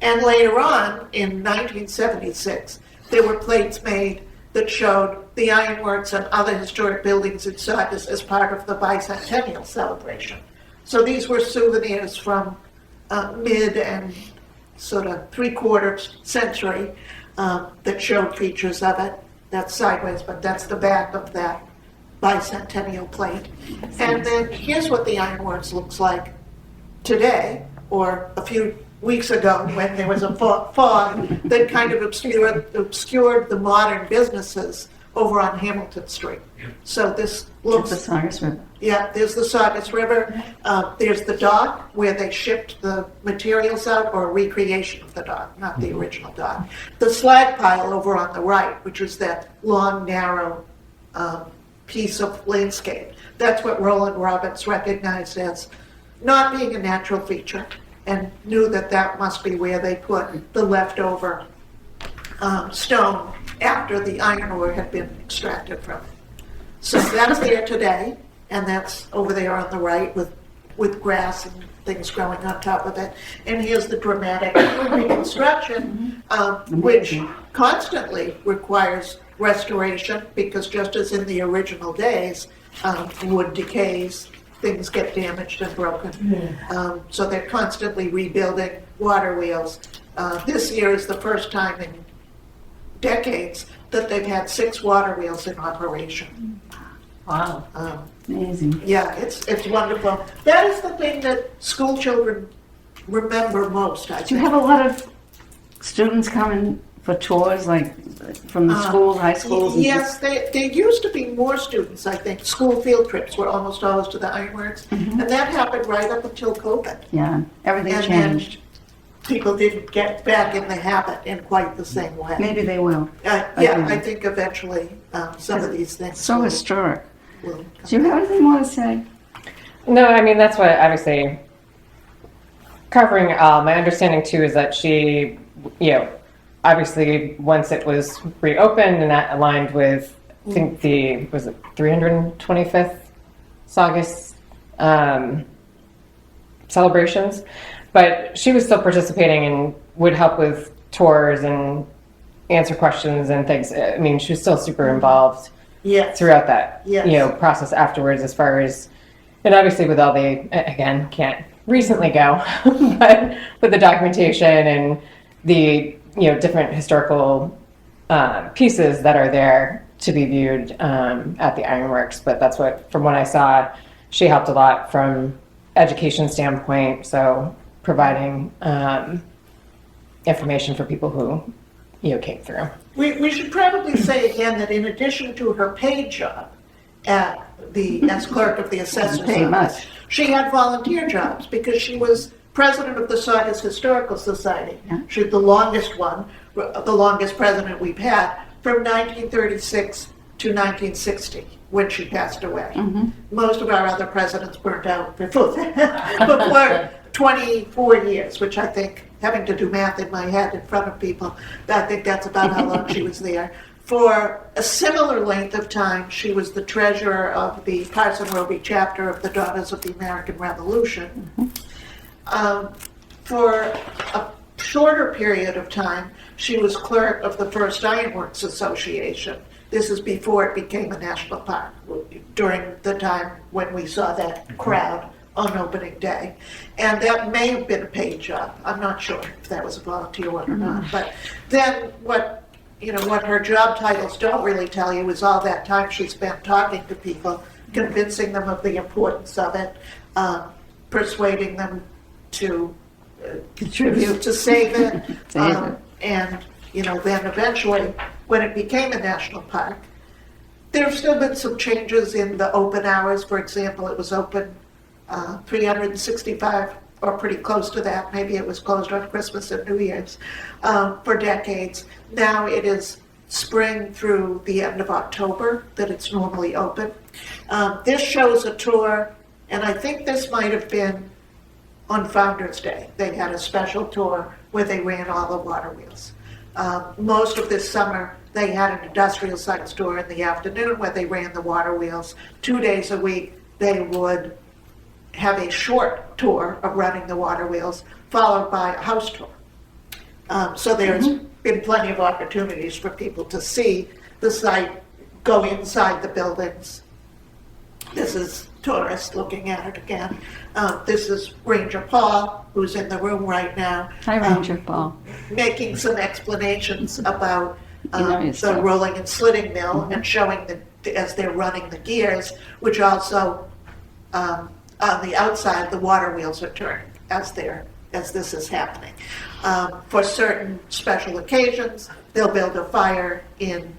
And later on, in 1976, there were plates made that showed the ironworks and other historic buildings in Saugus as part of the bicentennial celebration. So these were souvenirs from mid and sort of three-quarters century that showed features of it. That's sideways, but that's the back of that bicentennial plate. And then here's what the ironworks looks like today, or a few weeks ago when there was a fog that kind of obscured the modern businesses over on Hamilton Street. So this looks... The Saugus River. Yeah, there's the Saugus River. There's the dock where they shipped the materials out, or a recreation of the dock, not the original dock. The slag pile over on the right, which is that long, narrow piece of landscape. That's what Roland Roberts recognized as not being a natural feature, and knew that that must be where they put the leftover stone after the iron ore had been extracted from it. So that's there today, and that's over there on the right with grass and things growing on top of it. And here's the dramatic reconstruction, which constantly requires restoration, because just as in the original days, wood decays, things get damaged and broken. So they're constantly rebuilding water wheels. This year is the first time in decades that they've had 6 water wheels in operation. Wow. Amazing. Yeah, it's wonderful. That is the thing that school children remember most, I think. Do you have a lot of students coming for tours, like from the schools, high schools? and Yes, there used to be more students, I think. School field trips were almost always to the ironworks, and that happened right up until COVID. Yeah, everything And then changed. people didn't get back in the habit in quite the same way. Maybe they will. Yeah, I think eventually some of these things So historic. will Do you have anything more to say? No, I mean, that's what obviously covering my understanding too is that she, obviously once it was reopened and that aligned with, I think was it 325th Saugus celebrations, but she was still participating and would help with tours and answer questions and things. I mean, she was still super involved Yes. throughout that, Yes. process afterwards, as far as, and obviously with all the, again, can't recently go, but with the documentation and the, different historical pieces that are there to be viewed at the ironworks. But that's what, from what I saw, she helped a lot from education standpoint, so providing information for people who, came through. We should probably say again that in addition to her paid job as clerk of the assessor's Paid office, much. she had volunteer jobs because she was president of the Saugus Historical Society. Yeah. She's the longest one, the longest president we've had, from 1936 to 1960 when she passed away. Most of our other presidents burnt out before 24 years, which I think, having to do math in my head in front of people, I think that's about how long she was there. For a similar length of time, she was the treasurer of the Parson Roby chapter of the Daughters of the American Revolution. For a shorter period of time, she was clerk of the First Ironworks Association. This is before it became a national park, during the time when we saw that crowd on opening day. And that may have been a paid job. I'm not sure if that was a volunteer one or not. But then what her job titles don't really tell you is all that time she spent talking to people, convincing them of the importance of it, persuading them to contribute, to save it. And, then eventually, when it became a national park, there have still been some changes in the open hours. For example, it was open 365, or pretty close to that. Maybe it was closed on Christmas and New Year's for decades. Now it is spring through the end of October that it's normally open. This shows a tour, and I think this might have been on Founder's Day. They had a special tour where they ran all the water wheels. Most of this summer, they had an industrial science tour in the afternoon where they ran the water wheels. 2 days a week, they would have a short tour of running the water wheels, followed by a house tour. So there's been plenty of opportunities for people to see the site, go inside the buildings. This is tourists looking at it again. This is Ranger Paul, who's in the room right now. Hi, Ranger Paul. Making some explanations about You know your the stuff. rolling and slitting mill and showing as they're running the gears, which also on the outside, the water wheels are turning as this is happening. For certain special occasions, they'll build a fire in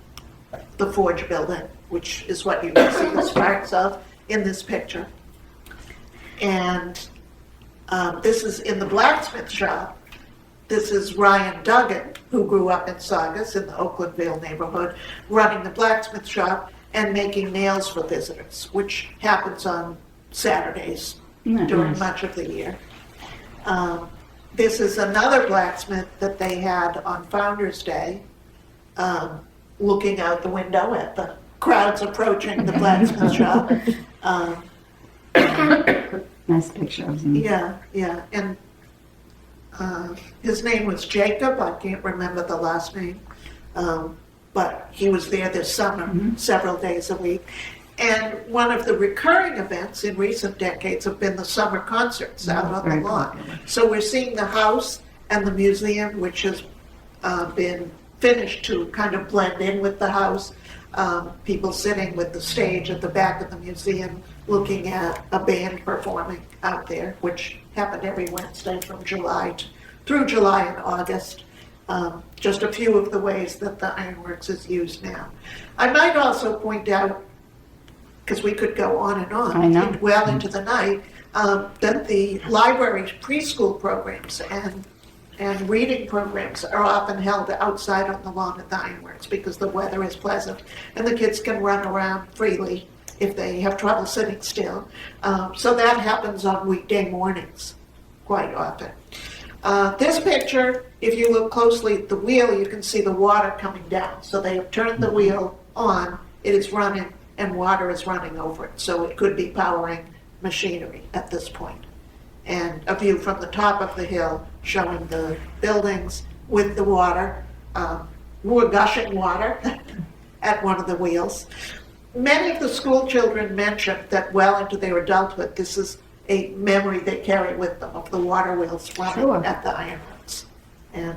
the forge building, which is what you can see the sparks of in this picture. And this is in the blacksmith shop. This is Ryan Duggan, who grew up in Saugus in the Oaklandville neighborhood, running the blacksmith shop and making nails for visitors, which happens on Saturdays during much of the year. This is another blacksmith that they had on Founder's Day, looking out the window at the crowds approaching the blacksmith shop. Nice picture of him. Yeah, and his name was Jacob, I can't remember the last name, but he was there this summer, several days a week. And one of the recurring events in recent decades have been the summer concerts out on the very lawn. popular. So we're seeing the house and the museum, which has been finished to kind of blend in with the house. People sitting with the stage at the back of the museum looking at a band performing out there, which happened every Wednesday from through July and August. Just a few of the ways that the Ironworks is used now. I might also point out, because we could go on and on, I know. well into the night, that the library's preschool programs and reading programs are often held outside on the lawn at the Ironworks because the weather is pleasant and the kids can run around freely if they have trouble sitting still. So that happens on weekday mornings quite often. This picture, if you look closely at the wheel, you can see the water coming down. So they have turned the wheel on, it is running, and water is running over it. So it could be powering machinery at this point. And a view from the top of the hill showing the buildings with the water, more gushing water at one of the wheels. Many of the school children mentioned that well into their adulthood, this is a memory they carry with them of the water wheels running Sure. at the Ironworks. And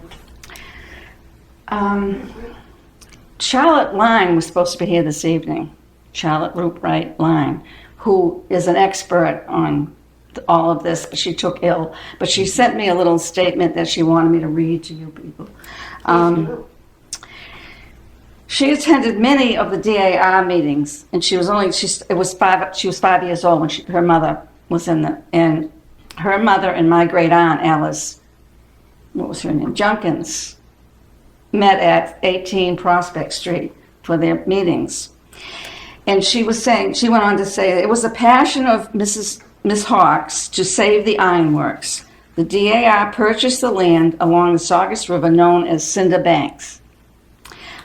Charlotte Line was supposed to be here this evening. Charlotte Root-Wright Line, who is an expert on all of this, but she took ill. But she sent me a little statement that she wanted me to read to you people. She attended many of the DAR meetings, and she was 5 years old when her mother was and her mother and my great aunt Alice, what was her name, Junkins, met at 18 Prospect Street for their meetings. And she went on to say, it was a passion of Miss Hawks to save the ironworks. The DAR purchased the land along the Saugus River known as Cinder Banks.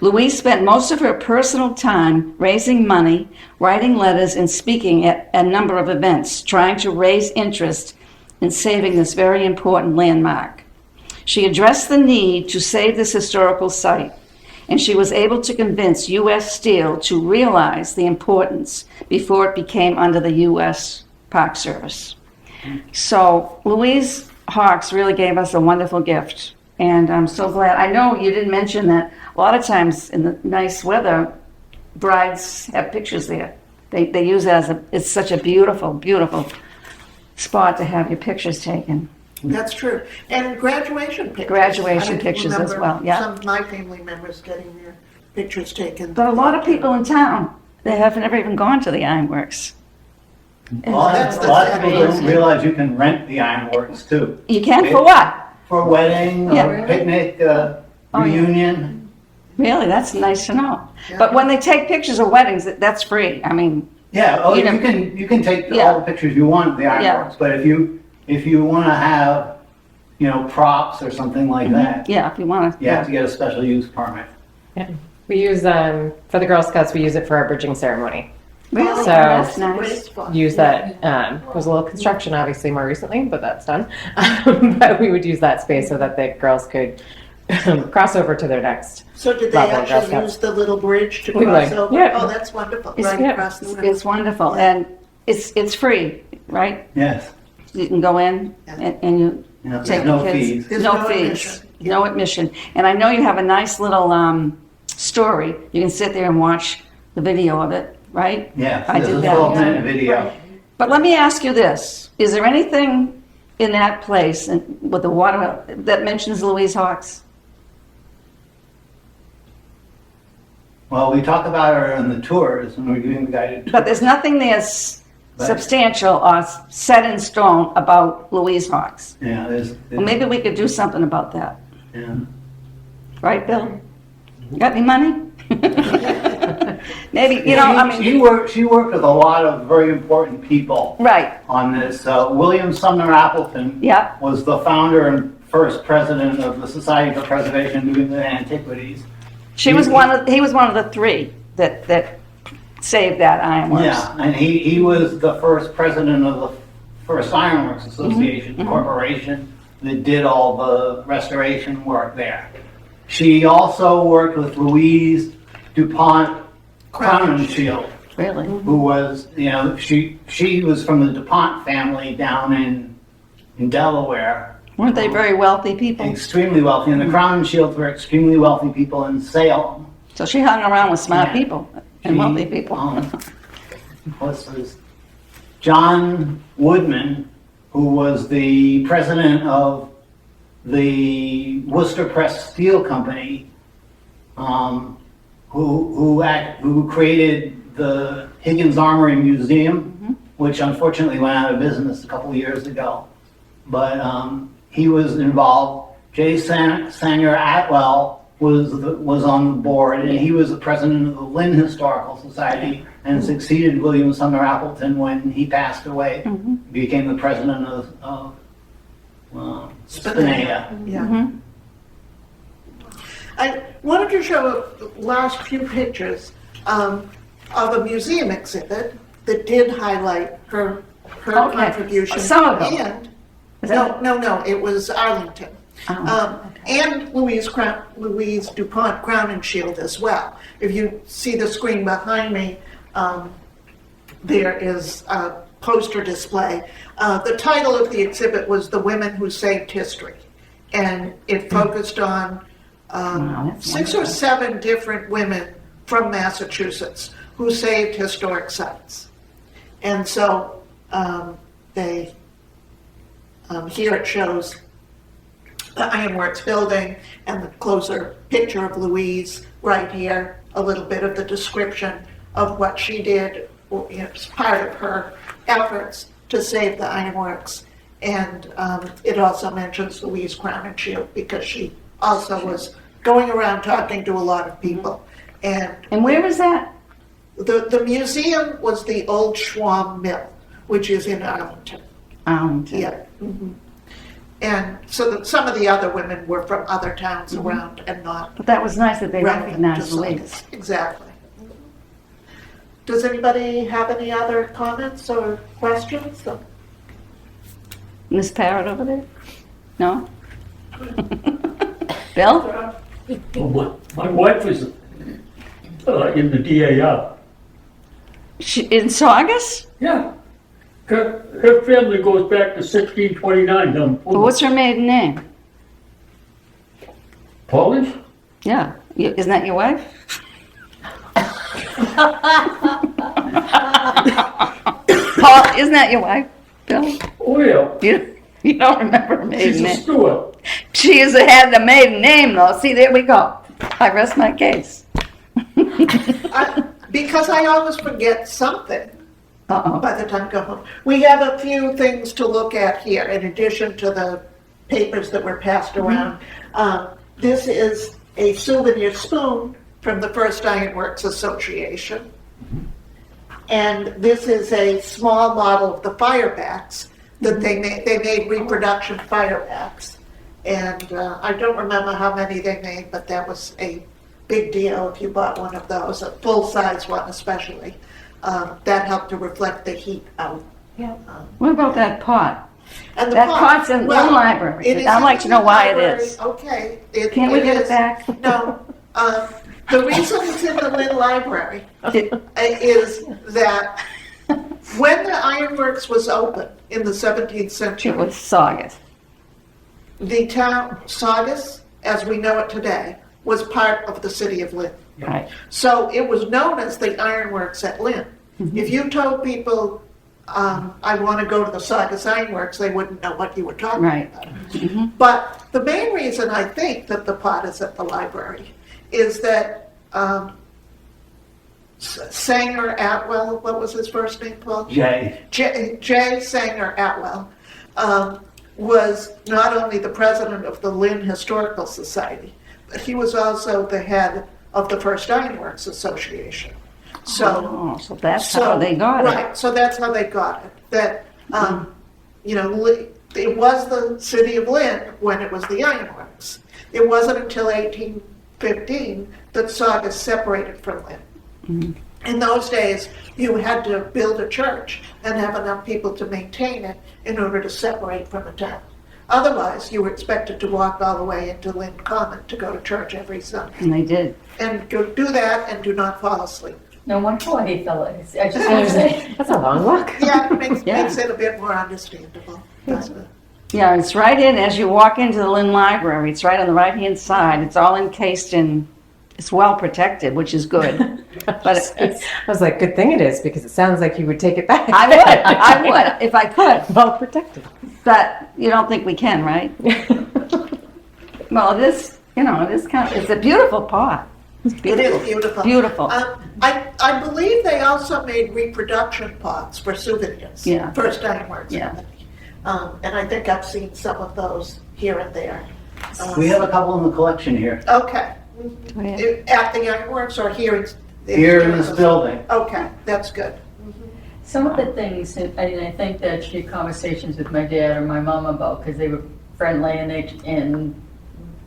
Louise spent most of her personal time raising money, writing letters, and speaking at a number of events, trying to raise interest in saving this very important landmark. She addressed the need to save this historical site, and she was able to convince U.S. Steel to realize the importance before it became under the U.S. Park Service. So Louise Hawks really gave us a wonderful gift, and I'm so glad. I know you didn't mention that a lot of times in the nice weather, brides have pictures there. They use it it's such a beautiful, beautiful spot to have your pictures taken. that's true. And graduation pictures. Graduation I pictures as remember well, yeah. Some of my family members getting their pictures taken. But a lot of people in town, they have never even gone to the ironworks. A lot That's of the people don't sad realize you can rent the ironworks too. You can for what? For a wedding, Yeah. or picnic, yeah. reunion. Really, that's nice to know. Yeah. But when they take pictures of weddings, that's free. I mean, Yeah, You know- you can take Yeah. all the pictures you want of the ironworks, but if you want to have, props or something like that, yeah, if you want to. you have to get a special use permit. We use, for the Girl Scouts, we use it for our bridging ceremony. Really? So- That's Great nice. spot. Use that, there was a little construction obviously more recently, but that's done. But we would use that space so that the girls could cross over to their next. So did they Level of Girl actually Scouts. use the little bridge to We cross would, over? yeah. Oh, that's wonderful, It's- right yeah. across the river. It's wonderful, and it's free, right? Yes. You can go in and you Yeah, take there's no the kids. fees. There's No no fees, admission. no admission. And I know you have a nice little story. You can sit there and watch the video of it, right? Yeah, I this did is a that. 12-minute video. But let me ask you this. Is there anything in that place with the water that mentions Louise Hawks? Well, we talk about her in the tours when we're doing the guided tours. But there's nothing there's substantial or set in stone about Louise Hawks. Yeah, Well, maybe we could do something about that. yeah. Right, Bill? Got any money? Maybe, you know, I mean, She worked with a lot of very important people right, on this. William Sumner Appleton yeah. was the founder and first president of the Society for Preservation of New England Antiquities. He was one of the three that saved that ironworks. Yeah, and he was the first president of the first Ironworks Association corporation that did all the restoration work there. She also worked with Louise DuPont Crowninshield, Really? who was, she was from the DuPont family down in Delaware. Weren't they very wealthy people? Extremely wealthy, and the Crowninshields were extremely wealthy people in Salem. So she hung around with smart Yeah. people and wealthy people. What's his? John Woodman, who was the president of the Worcester Press Steel Company, who created the Higgins Armory Museum, which unfortunately went out of business a couple of years ago. But he was involved. J. Sanger Atwell was on the board, and he was the president of the Lynn Historical Society and succeeded William Sumner Appleton when he passed away. Became the president of Spinea. Yeah. I wanted to show the last few pictures of a museum exhibit that did highlight her Okay. contribution. Somerville. And, Is that- no, it was Arlington. And Louise DuPont Crowninshield as well. If you see the screen behind me, there is a poster display. The title of the exhibit was The Women Who Saved History. And it focused on Wow, that's 6 or 7 different women from Massachusetts who saved historic sites. And so here it shows the Ironworks building and the closer picture of Louise right here, a little bit of the description of what she did as part of her efforts to save the ironworks. And it also mentions Louise Crowninshield because she also was going around talking to a lot of people. And where is that? the museum was the old Schwam Mill, which is in Arlington. Yeah. And so some of the other women were from other towns around and not But that was nice that they relevant recognized to Louise. Saugus. Exactly. Does anybody have any other comments or questions? Miss Parrott over there? No? Bill? Well, my wife is in the DAR. In Saugus? Yeah. Her family goes back to 1629 down Well, Plymouth. what's her maiden name? Polish? Yeah. Isn't that your wife? Paul, isn't that your wife, Bill? Oh, yeah. You don't remember her maiden She's a name? Stewart. She had the maiden name, though. See, there we go. I rest my case. Because I always forget something Uh-oh. by the time I go home. We have a few things to look at here in addition to the papers that were passed around. This is a souvenir spoon from the First Ironworks Association. And this is a small model of the firebacks that they made. They made reproduction firebacks. And I don't remember how many they made, but that was a big deal if you bought one of those, a full-size one especially. That helped to reflect the heat out. What about that pot? And the That pot- pot's in the well, library. it is I'd in like the to know why it library. is. Okay. Can we get it is- back? No. The reason it's in the Lynn Library Did- is that when the ironworks was open in the 17th It century, was Saugus. the town, Saugus, as we know it today, was part of the city of Lynn. Right. So it was known as the ironworks at Lynn. Mm-hmm. If you told people, I want to go to the Saugus Ironworks, they wouldn't know what you were talking Right. about. But the main reason I think that the pot is at the library is that Sanger Atwell, what was his first name, Paul? Jay. J. Sanger Atwell was not only the president of the Lynn Historical Society, but he was also the head of the First Ironworks Association. Oh, so that's how they got it. Right, so that's how they got it. That, you know, it was the city of Lynn when it was the ironworks. It wasn't until 1815 that Saugus separated from Lynn. Mm-hmm. In those days, you had to build a church and have enough people to maintain it in order to separate from the town. Otherwise, you were expected to walk all the way into Lynn Common to go to church every Sunday. And they did. And do that and do not fall asleep. No wonder why he fell. I just want to say. That's a long walk. Yeah, it makes, Yeah. makes it a bit more understandable. doesn't it? Yeah, it's right in, as you walk into the Lynn Library, it's right on the right-hand side. It's all encased in, it's well protected, which is good. But it's, I was like, good thing it is, because it sounds like you would take it back. I would, if I could. Well protected. But you don't think we can, right? Well, it is, you know, it is kind of, it's a beautiful pot. It's It beautiful. is beautiful. Beautiful. I believe they also made reproduction pots for souvenirs. Yeah. First Ironworks Yeah. Company. And I think I've seen some of those here and there. We have a couple in the collection here. Okay. Oh, yeah. At the Ironworks or here in? Here in this building. Okay, that's good. Some of the things, and I think that she had conversations with my dad or my mom about, because they were friendly and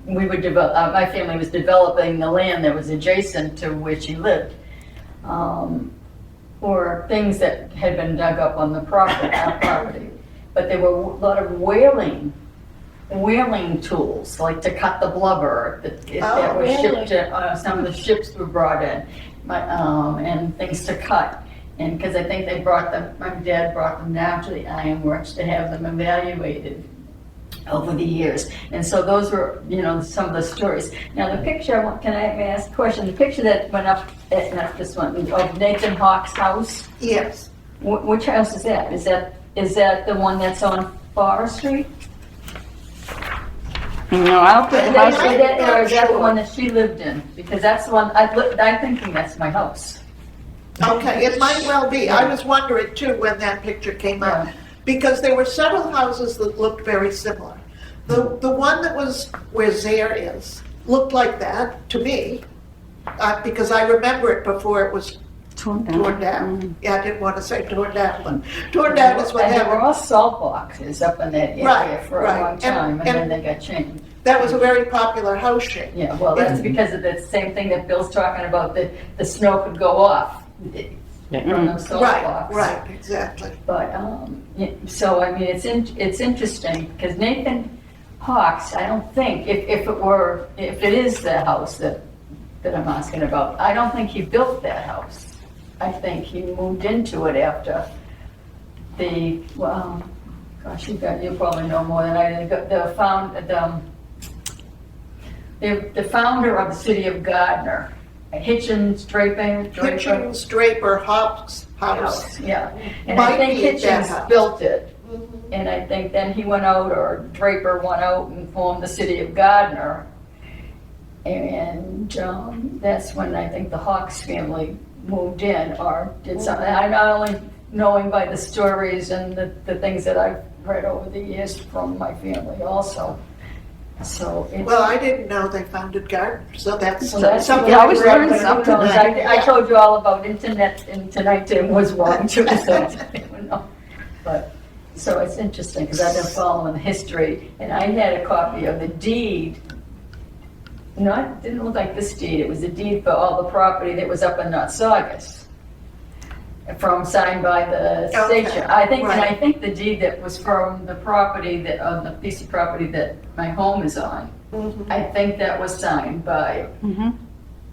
we would develop, my family was developing the land that was adjacent to where she lived. Or things that had been dug up on the property, our property. But there were a lot of whaling tools, like to cut the blubber that was shipped to, some of the ships were brought in, and things to cut. And because I think they brought them, my dad brought them down to the ironworks to have them evaluated over the years. And so those were, you know, some of the stories. Now the picture, can I ask a question? The picture that went up, not this one, of Nathan Hawk's house, Yes. which house is that? Is that the one that's on Forest Street? No, I don't put the house. Or is that the one that she lived in? Because that's the one, I'm thinking that's my house. Okay, it might well be. I was wondering too when that picture came up. Yeah. Because there were several houses that looked very similar. The one that was where Zare is looked like that to me, because I remember it before it was Torn down. torn down. Yeah, I didn't want to say torn down, but torn down is what And there were happened. all salt boxes up in that area Right, for a right. long time, and And- then they got changed. That was a very popular house shape. Yeah, well, that's because of the same thing that Bill's talking about, that the snow could go off from those salt Right, blocks. right, exactly. But, yeah, so, I mean, it's interesting, because Nathan Hawks, I don't think, if it is the house that I'm asking about, I don't think he built that house. I think he moved into it after well, gosh, you probably know more than I do, the founder of the city of Gardner, Hitchens Draper. Hitchens, Draper, Hop's house. Yeah, and Might I think be at that Hitchens house. built it, Mhm. and I think then he went out, or Draper went out and formed the city of Gardner, and that's when I think the Hawks family moved in or did something. I'm not only knowing by the stories and the things that I've read over the years from my family also. So it's. Well, I didn't know they founded Gardner, so that's So that's something. you always I read, learn but who something. knows? I told you all about internet, and tonight Tim was wrong too, so I don't know. But, so it's interesting, because I've been following the history, and I had a copy of the deed. Didn't look like this deed, it was a deed for all the property that was up in North Saugus. signed by the Okay, station. I think, and I right. think the deed that was from the property that, on the piece of property that my home is on, Mhm. I think that was signed by Mm-hmm.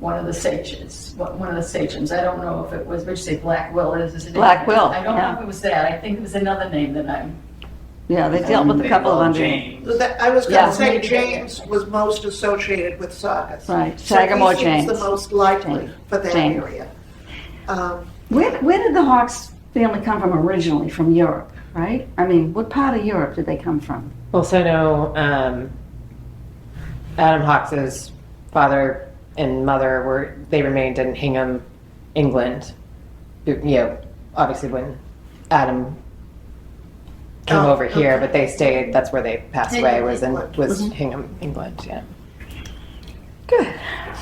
one of the sachems, one of the sachems. I don't know if it was, would you say Black Will is it? Black Will, I don't know yeah. if it was that. I think it was another name that I'm, Yeah, they dealt with a couple of under. James. So that- I was Yeah. gonna say James was most associated with Saugus. Right, So Sagamore he seems James. the most likely James. for that James. area. Where did the Hawks family come from originally? From Europe, right? I mean, what part of Europe did they come from? Also know Adam Hawks's father and mother they remained in Hingham, England. You know, obviously when Adam came Oh, over here, okay. but they stayed. That's where they passed away. Hingham, Was in England. was Hingham, England. Yeah. Good.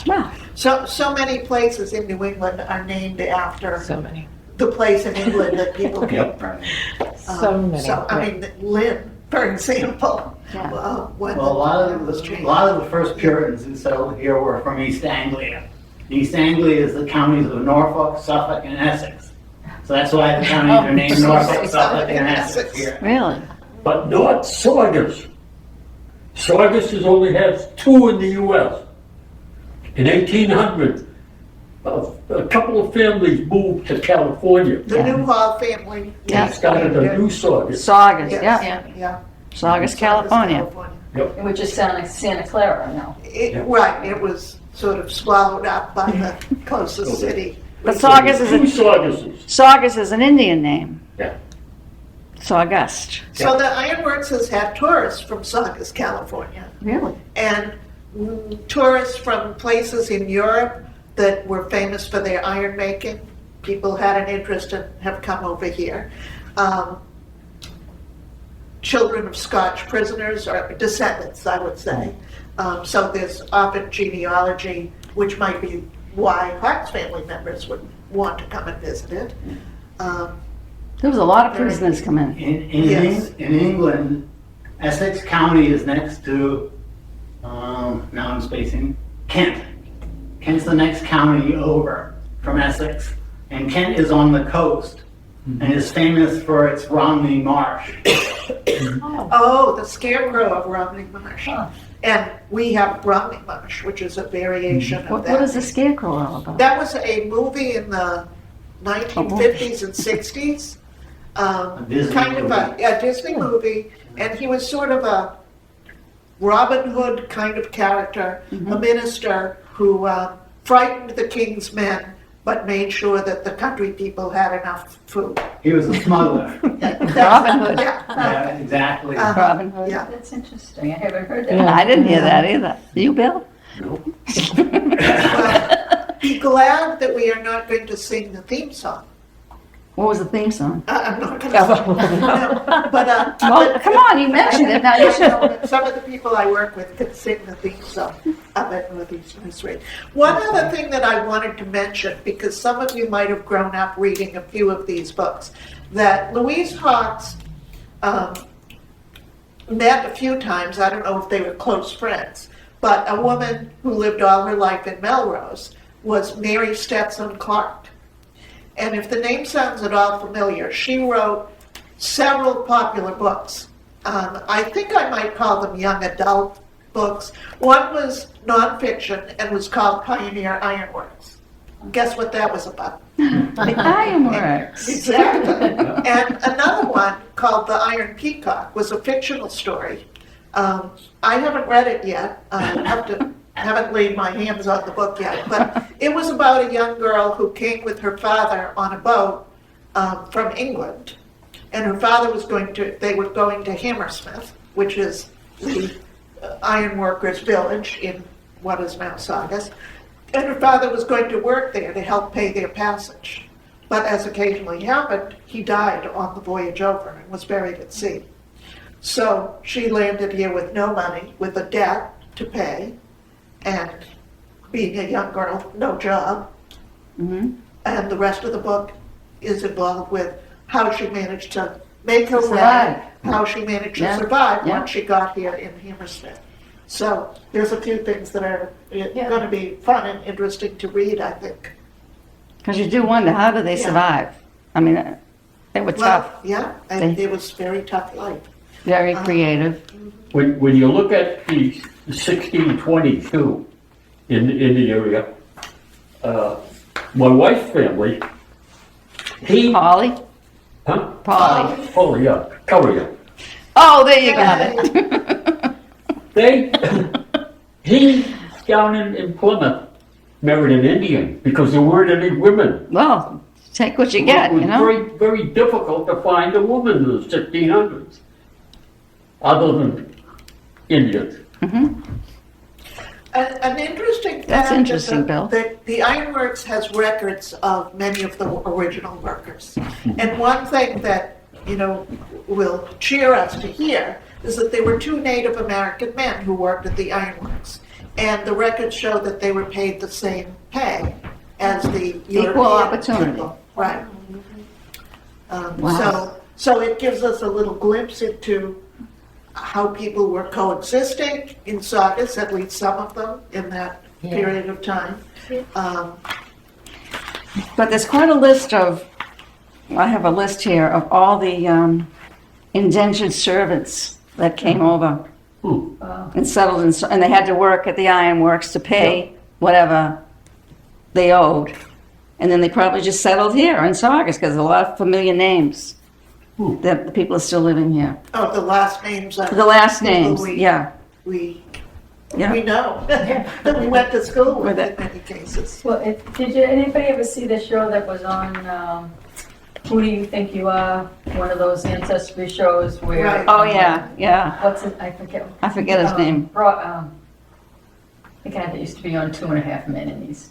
Well, So many places in New England are named after So many. the place in England that people came Yep. from. So many. So, I yeah. mean, Lynn, for example, Yeah. when Well, a lot it was of, a changed. lot of the first Puritans who settled here were from East Anglia. East Anglia is the counties of Norfolk, Suffolk, and Essex. So that's why the counties are named Norfolk, Suffolk, and Essex here. really? But not Saugus. Saugus has only has 2 in the US. In 1800, a couple of families moved to California. The Newhall family. Yeah. They started a new Saugus. Saugus, Yes, yeah. yeah. Saugus, California. which is Santa Clara now. Right, it was sort of swallowed up by the closest city. But Saugus is Two a, Sauguses. Saugus is an Indian name. Yeah. Saugust. So the ironworks has had tourists from Saugus, California, Really? and tourists from places in Europe that were famous for their iron making. People had an interest and have come over here. Children of Scotch prisoners, or descendants, I would say. So there's often genealogy, which might be why Hawks family members would want to come and visit it. There was a lot of prisoners come in. Yes. In England, Essex County is next to, now I'm spacing, Kent. Kent's the next county over from Essex. And Kent is on the coast and is famous for its Romney Marsh. Oh, the Scarecrow of Romney Marsh. And we have Romney Marsh, which is a variation of What that. is the Scarecrow all about? That was a movie in the 1950s and 60s. Disney Kind of movie. a Disney movie, and he was sort of a Robin Hood kind of character, a minister who frightened the king's men, but made sure that the country people had enough food. He was a smuggler. Robin Hood. Yeah. Yeah, exactly. Robin Hood. Yeah. That's interesting. I haven't heard that. I didn't hear that either. You, Bill? Be glad that we are not going to sing the theme song. What was the theme song? I'm not going to. No, but Well, come on, you mentioned it. Now you I should. know that some of the people I work with can sing the theme song of it Northeast Newsread. One other thing that I wanted to mention, because some of you might have grown up reading a few of these books, that Louise Hawks met a few times. I don't know if they were close friends, but a woman who lived all her life in Melrose was Mary Stetson Clark. And if the name sounds at all familiar, she wrote several popular books. I think I might call them young adult books. One was nonfiction and was called Pioneer Ironworks. Guess what that was about? The Ironworks. Exactly. And another one called The Iron Peacock was a fictional story. I haven't read it yet. Haven't laid my hands on the book yet, but it was about a young girl who came with her father on a boat from England, and her father they were going to Hammersmith, which is the ironworkers' village in what is now Saugus, and her father was going to work there to help pay their passage. But as occasionally happened, he died on the voyage over and was buried at sea. So she landed here with no money, with a debt to pay, and being a young girl, no job. Mm-hmm. And the rest of the book is involved with how she managed to make her way, Survive. how she managed to Yeah. survive Yeah. once she got here in Hammersmith. So there's a few things that are Yeah. going to be fun and interesting to read, I think. Because you do wonder, how do they Yeah. survive? I mean, they were Well, tough, yeah, They- it was very tough life. very creative. When you look at the 1622 in the area, my wife's family, Polly? huh? Polly. Oh, yeah, Courier. Oh, there you got it. He, down in Plymouth, married an Indian because there weren't any women. Well, take what you get, It was you know? very, very difficult to find a woman in the 1600s, other than Indians. An interesting fact. That's is interesting, that Bill. The Ironworks has records of many of the original workers. And one thing that, will cheer us to hear is that there were 2 Native American men who worked at the ironworks. And the records show that they were paid the same pay as the European opportunity. people. Right. Wow. So it gives us a little glimpse into how people were coexisting in Saugus, at least some of them, in that period of time. But there's quite a list of, I have a list here of all the indentured servants that came over and settled in, and they had to work at the ironworks to pay whatever they owed. And then they probably just settled here in Saugus because there's a lot of familiar names that the people are still living here. Oh, the last names are. The last people names, we- yeah. We Yeah. know, that we went to school with With in it. many cases. Well, did anybody ever see the show that was on, Who Do You Think You Are? One of those ancestry shows where. Right. Oh, yeah. What's it, I forget. I forget his name. The guy that used to be on 2.5 Men, and his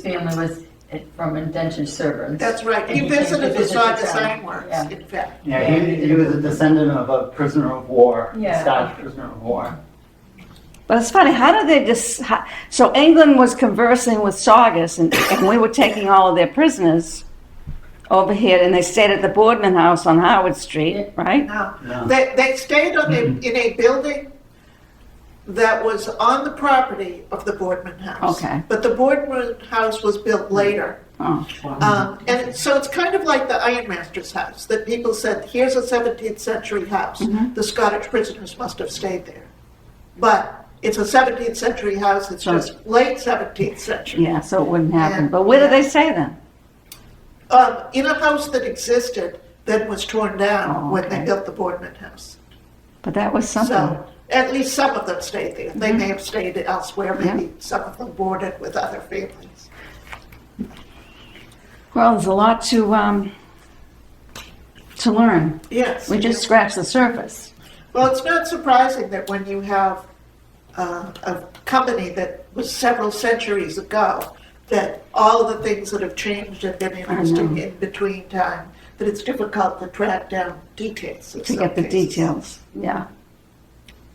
family was from indentured servants. That's right. And He came to visited the visit Saugus town. Ironworks, Yeah. in fact. Yeah, he was a descendant of a prisoner of war, Yeah. Scottish prisoner of war. But it's funny, how did they just, so England was conversing with Saugus and we were taking all of their prisoners over here and they stayed at the Boardman House on Howard Street, right? No, No. they stayed in a building that was on the property of the Boardman House. Okay. But the Boardman House was built later. Oh, So it's kind of like the Ironmaster's house, that people said, here's a 17th century house. Mm-hmm. The Scottish prisoners must have stayed there. But it's a 17th century house, it's So- just late 17th century. yeah, so it wouldn't happen. Yeah. But where did they stay then? In a house that existed, then was torn down Oh, when they okay. built the Boardman House. But that was something. So, at least some of them stayed there. They may have stayed elsewhere, maybe some of them boarded with other families. Well, there's a lot to learn. Yes. We just scratched the surface. Well, it's not surprising that when you have a company that was several centuries ago, that all of the things that have changed and been interesting in between time, that it's difficult to track down details. in To some get the cases. details, yeah.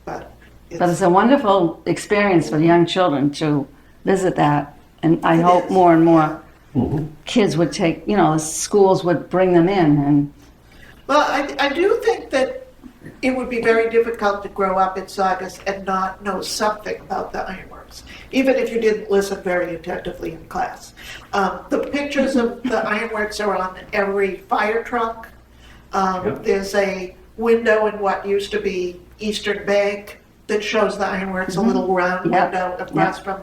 But But it's a wonderful experience for young children to visit that. And I It hope is. more and more kids would take, the schools would bring them in and, Well, I do think that it would be very difficult to grow up in Saugus and not know something about the ironworks, even if you didn't listen very attentively in class. The pictures of the ironworks are on every fire truck. There's a window in what used to be Eastern Bank that shows the ironworks, a little round Yep. window across from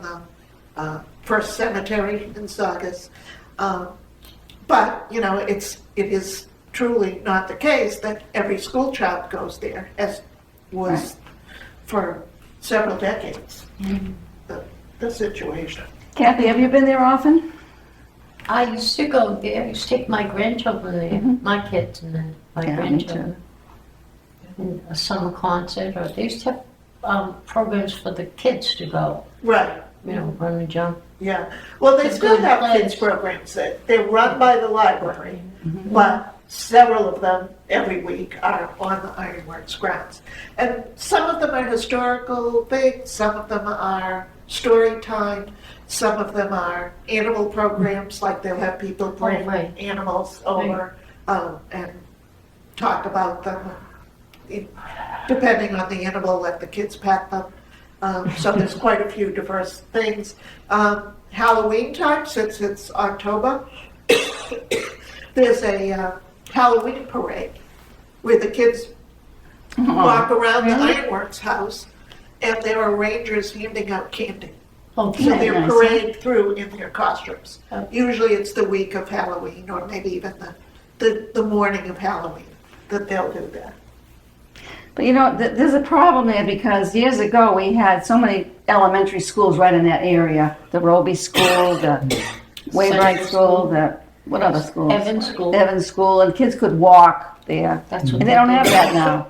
the first cemetery in Saugus. But, it is truly not the case that every school child goes there, as was for several decades, the situation. Kathy, have you been there often? I used to go there. I used to take my grandchildren there, my kids and then my Yeah, me grandchildren. And a summer concert, or they used to have programs for the kids to go, Right, run and jump. yeah. Well, they It's a still good have place. kids programs that, they're run by the library, but several of them every week are on the Ironworks grounds. And some of them are historical things, some of them are story time, some of them are animal programs, like they'll have people bring right. animals over and talk about them. Depending on the animal, let the kids pet them. So there's quite a few diverse things. Halloween time, since it's October, there's a Halloween parade where the kids walk around the Ironworks house, and there are rangers handing out candy. Oh, So they're nice. parade through in their costumes. Usually it's the week of Halloween, or maybe even the morning of Halloween, that they'll do that. But you know, there's a problem there because years ago we had so many elementary schools right in that area. The Roby School, the Wainwright School, the, what other schools? Evans School. Evans School, and kids could walk there. That's what And they don't have that now.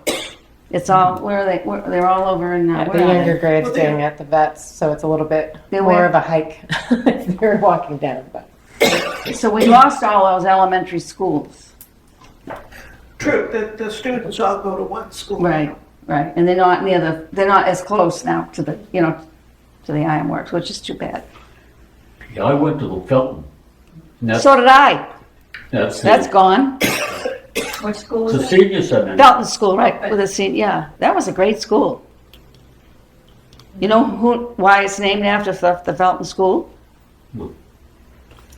It's all, where are they, they're all over in, Yeah, the where are younger they? grades Well, they- doing at the vets, so it's a little bit They more went- of a hike if they're walking down, but. So we lost all those elementary schools. True, the students all go to one school. Right, right. And they're not near they're not as close now to the, you know, to the Ironworks, which is too bad. Yeah, I went to the Felton. And That's, So did I. that's That's the, gone. What school it's is a it? senior center. Felton School, right, with a senior, yeah. That was a great school. You know why it's named after the Felton School? No.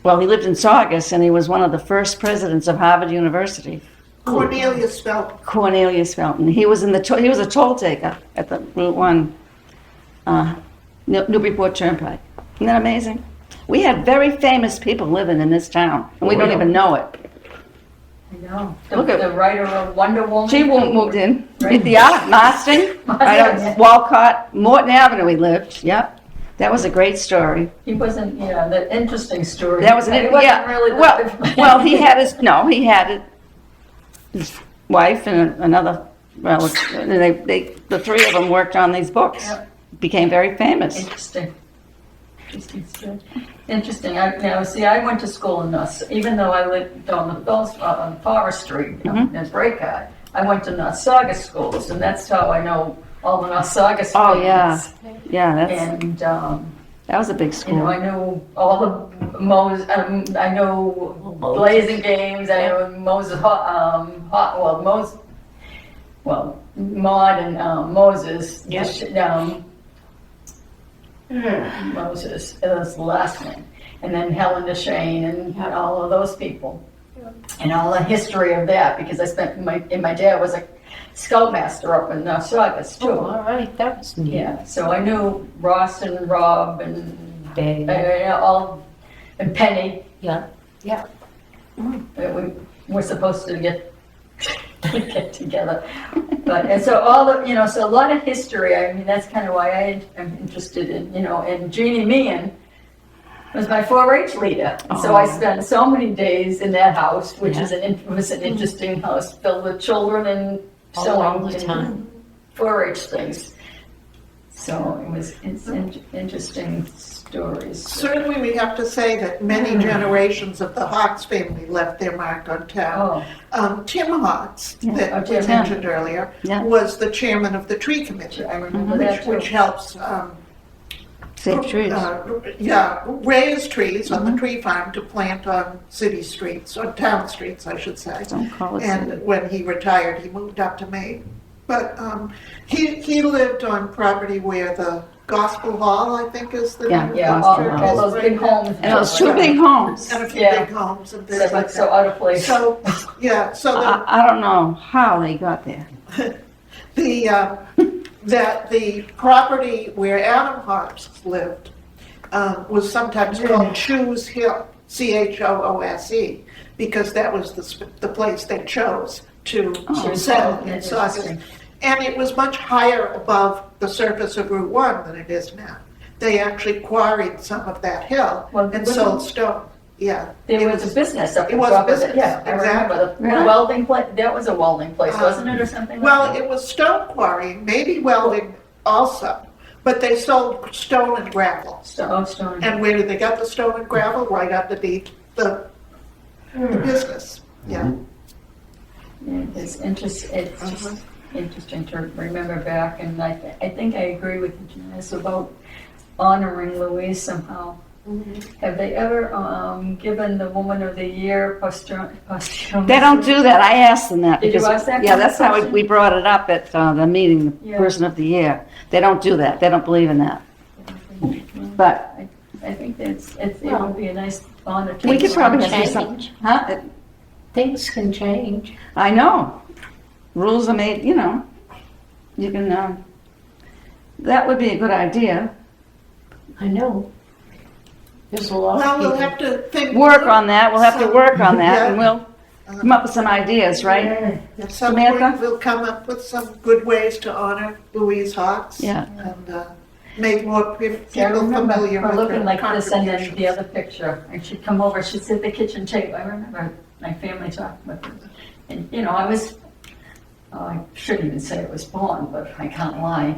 Well, he lived in Saugus, and he was one of the first presidents of Harvard University, Cornelius Felton. Cornelius Felton. He was he was a toll taker at the Route 1 Newburyport Turnpike. Isn't that amazing? We had very famous people living in this town, and we Oh, don't yeah. even know it. I know. Look at- The writer of Wonder Woman. She moved in. Right. Yeah, Marston, right Marston, yeah. on Walcott, Morton Avenue he lived, yep. That was a great story. He wasn't, yeah, the interesting story. That was an, He wasn't yeah, really the- well, he had his wife and another relative, and the three of them worked on these books. Yeah. Became very famous. Interesting. Interesting story. Interesting. I went to school in North, even though I lived on Forest Street Mm-hmm. in Braycott, I went to North Saugus schools, and that's how I know all the North Saugus Oh, families. yeah, And, that was a big you know, school. I knew all the I know Blazing Games, I know Moses, Maud and Moses. Yes. Moses, that's the last name. And then Helen DeShane and all of those people. And all the history of that, because I spent, my dad was a scoutmaster up in Saugus too. Oh, all right, that was neat. Yeah, so I knew Ross and Rob and and Penny. Yeah. We were supposed to get together. But, and so all the, so a lot of history, I mean, that's kind of why I am interested in, and Jeannie Meehan was my 4-H leader. So I spent so many days in that house, which was an interesting house filled with children and All the sewing time. and 4-H things. So it's interesting stories. Certainly, we have to say that many generations of the Hawks family left their mark on town. Tim Hawks, that Oh, we Tim. mentioned earlier, Yeah. was the chairman of the tree committee, I remember that too. which helps Save trees. raise trees on the tree farm to plant on city streets, or town streets, I should say. Don't call it city. And when he retired, he moved up to Maine. But he lived on property where the Gospel Hall, I think is the Yeah, name of Yeah, the all church all is those right big now. homes. And those two big homes. And a few Yeah. big homes and things That's like like so that. out of place. So, yeah, so I don't know how they got there. that the property where Adam Hawks lived was sometimes called Choose Hill, Choose, because that was the place they chose to settle in Saugus. Interesting. And it was much higher above the surface of Route 1 than it is now. They actually quarried some of that hill Well, and wasn't- sold stone. Yeah. There was a business up It in was a top of business, it. Yeah, I remember the Really? welding place. That was a welding place, wasn't it, or something? Well, like that? it was stone quarrying, maybe welding also, but they sold stone and gravel. Stone. And where did they get the stone and gravel? Right underneath the business. Yeah. It's interesting. It's just interesting to remember back, and I think I agree with you, Janice, about honoring Louise somehow. Have they ever given the Woman of the Year posthumously? They don't do that. I asked them that. Did you because- ask that Yeah, that's how question? we brought it up at the meeting, the Yeah. Person of the Year. They don't do that. They don't believe in that. But I think it would be a nice honor to. we could probably do Change. something. Huh? Things can change. I know. Rules are made, you know. You can, that would be a good idea. I know. There's a lot Well, of we'll people. have to think. Work on that, we'll have to work on that, Yeah. and we'll come up with some ideas, right? At some Samantha? point, we'll come up with some good ways to honor Louise Hawks. Yeah. And make more See, I people remember familiar her with looking her like this and then the contributions. other picture. And she'd come over, she'd sit at the kitchen table. I remember my family talking with her. And, you know, I shouldn't even say I was born, but I can't lie.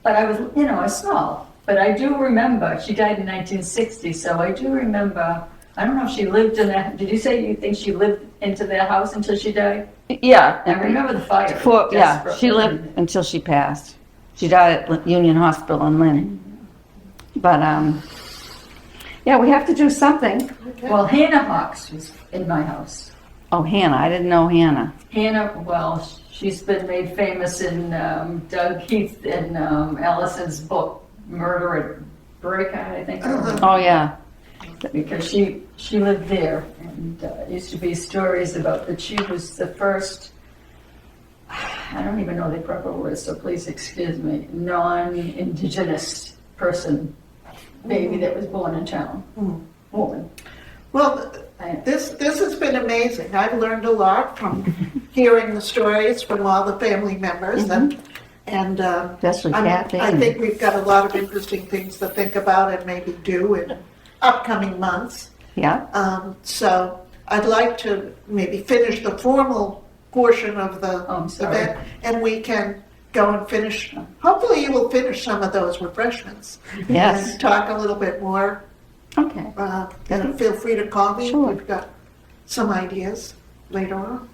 But I was, you know, I was small. But I do remember, she died in 1960, so I do remember, I don't know if she lived in that, did you say you think she lived into their house until she died? Yeah. I remember the fire. Yeah, she desperately. lived until she passed. She died at Union Hospital in Lynn. But, yeah, we have to do something. Well, Hannah Hawks was in my house. Oh, Hannah, I didn't know Hannah. Hannah, well, she's been made famous in Doug Heath and Allison's book, Murder at Breakout, I think. Oh, yeah. Because she lived there, and it used to be stories about that she was the first, I don't even know the proper word, so please excuse me, non-indigenous person, baby that was born in town, woman. Well, this has been amazing. I've learned a lot from hearing the stories from all the family members, and Especially Kathy. I think we've got a lot of interesting things to think about and maybe do in upcoming months. Yeah, So I'd like to maybe finish the formal portion of the Oh, I'm sorry. event, and we can go and finish. Hopefully, you will finish some of those refreshments. Yes. And talk a little bit more. okay. And feel free to call me. Sure. We've got some ideas later on.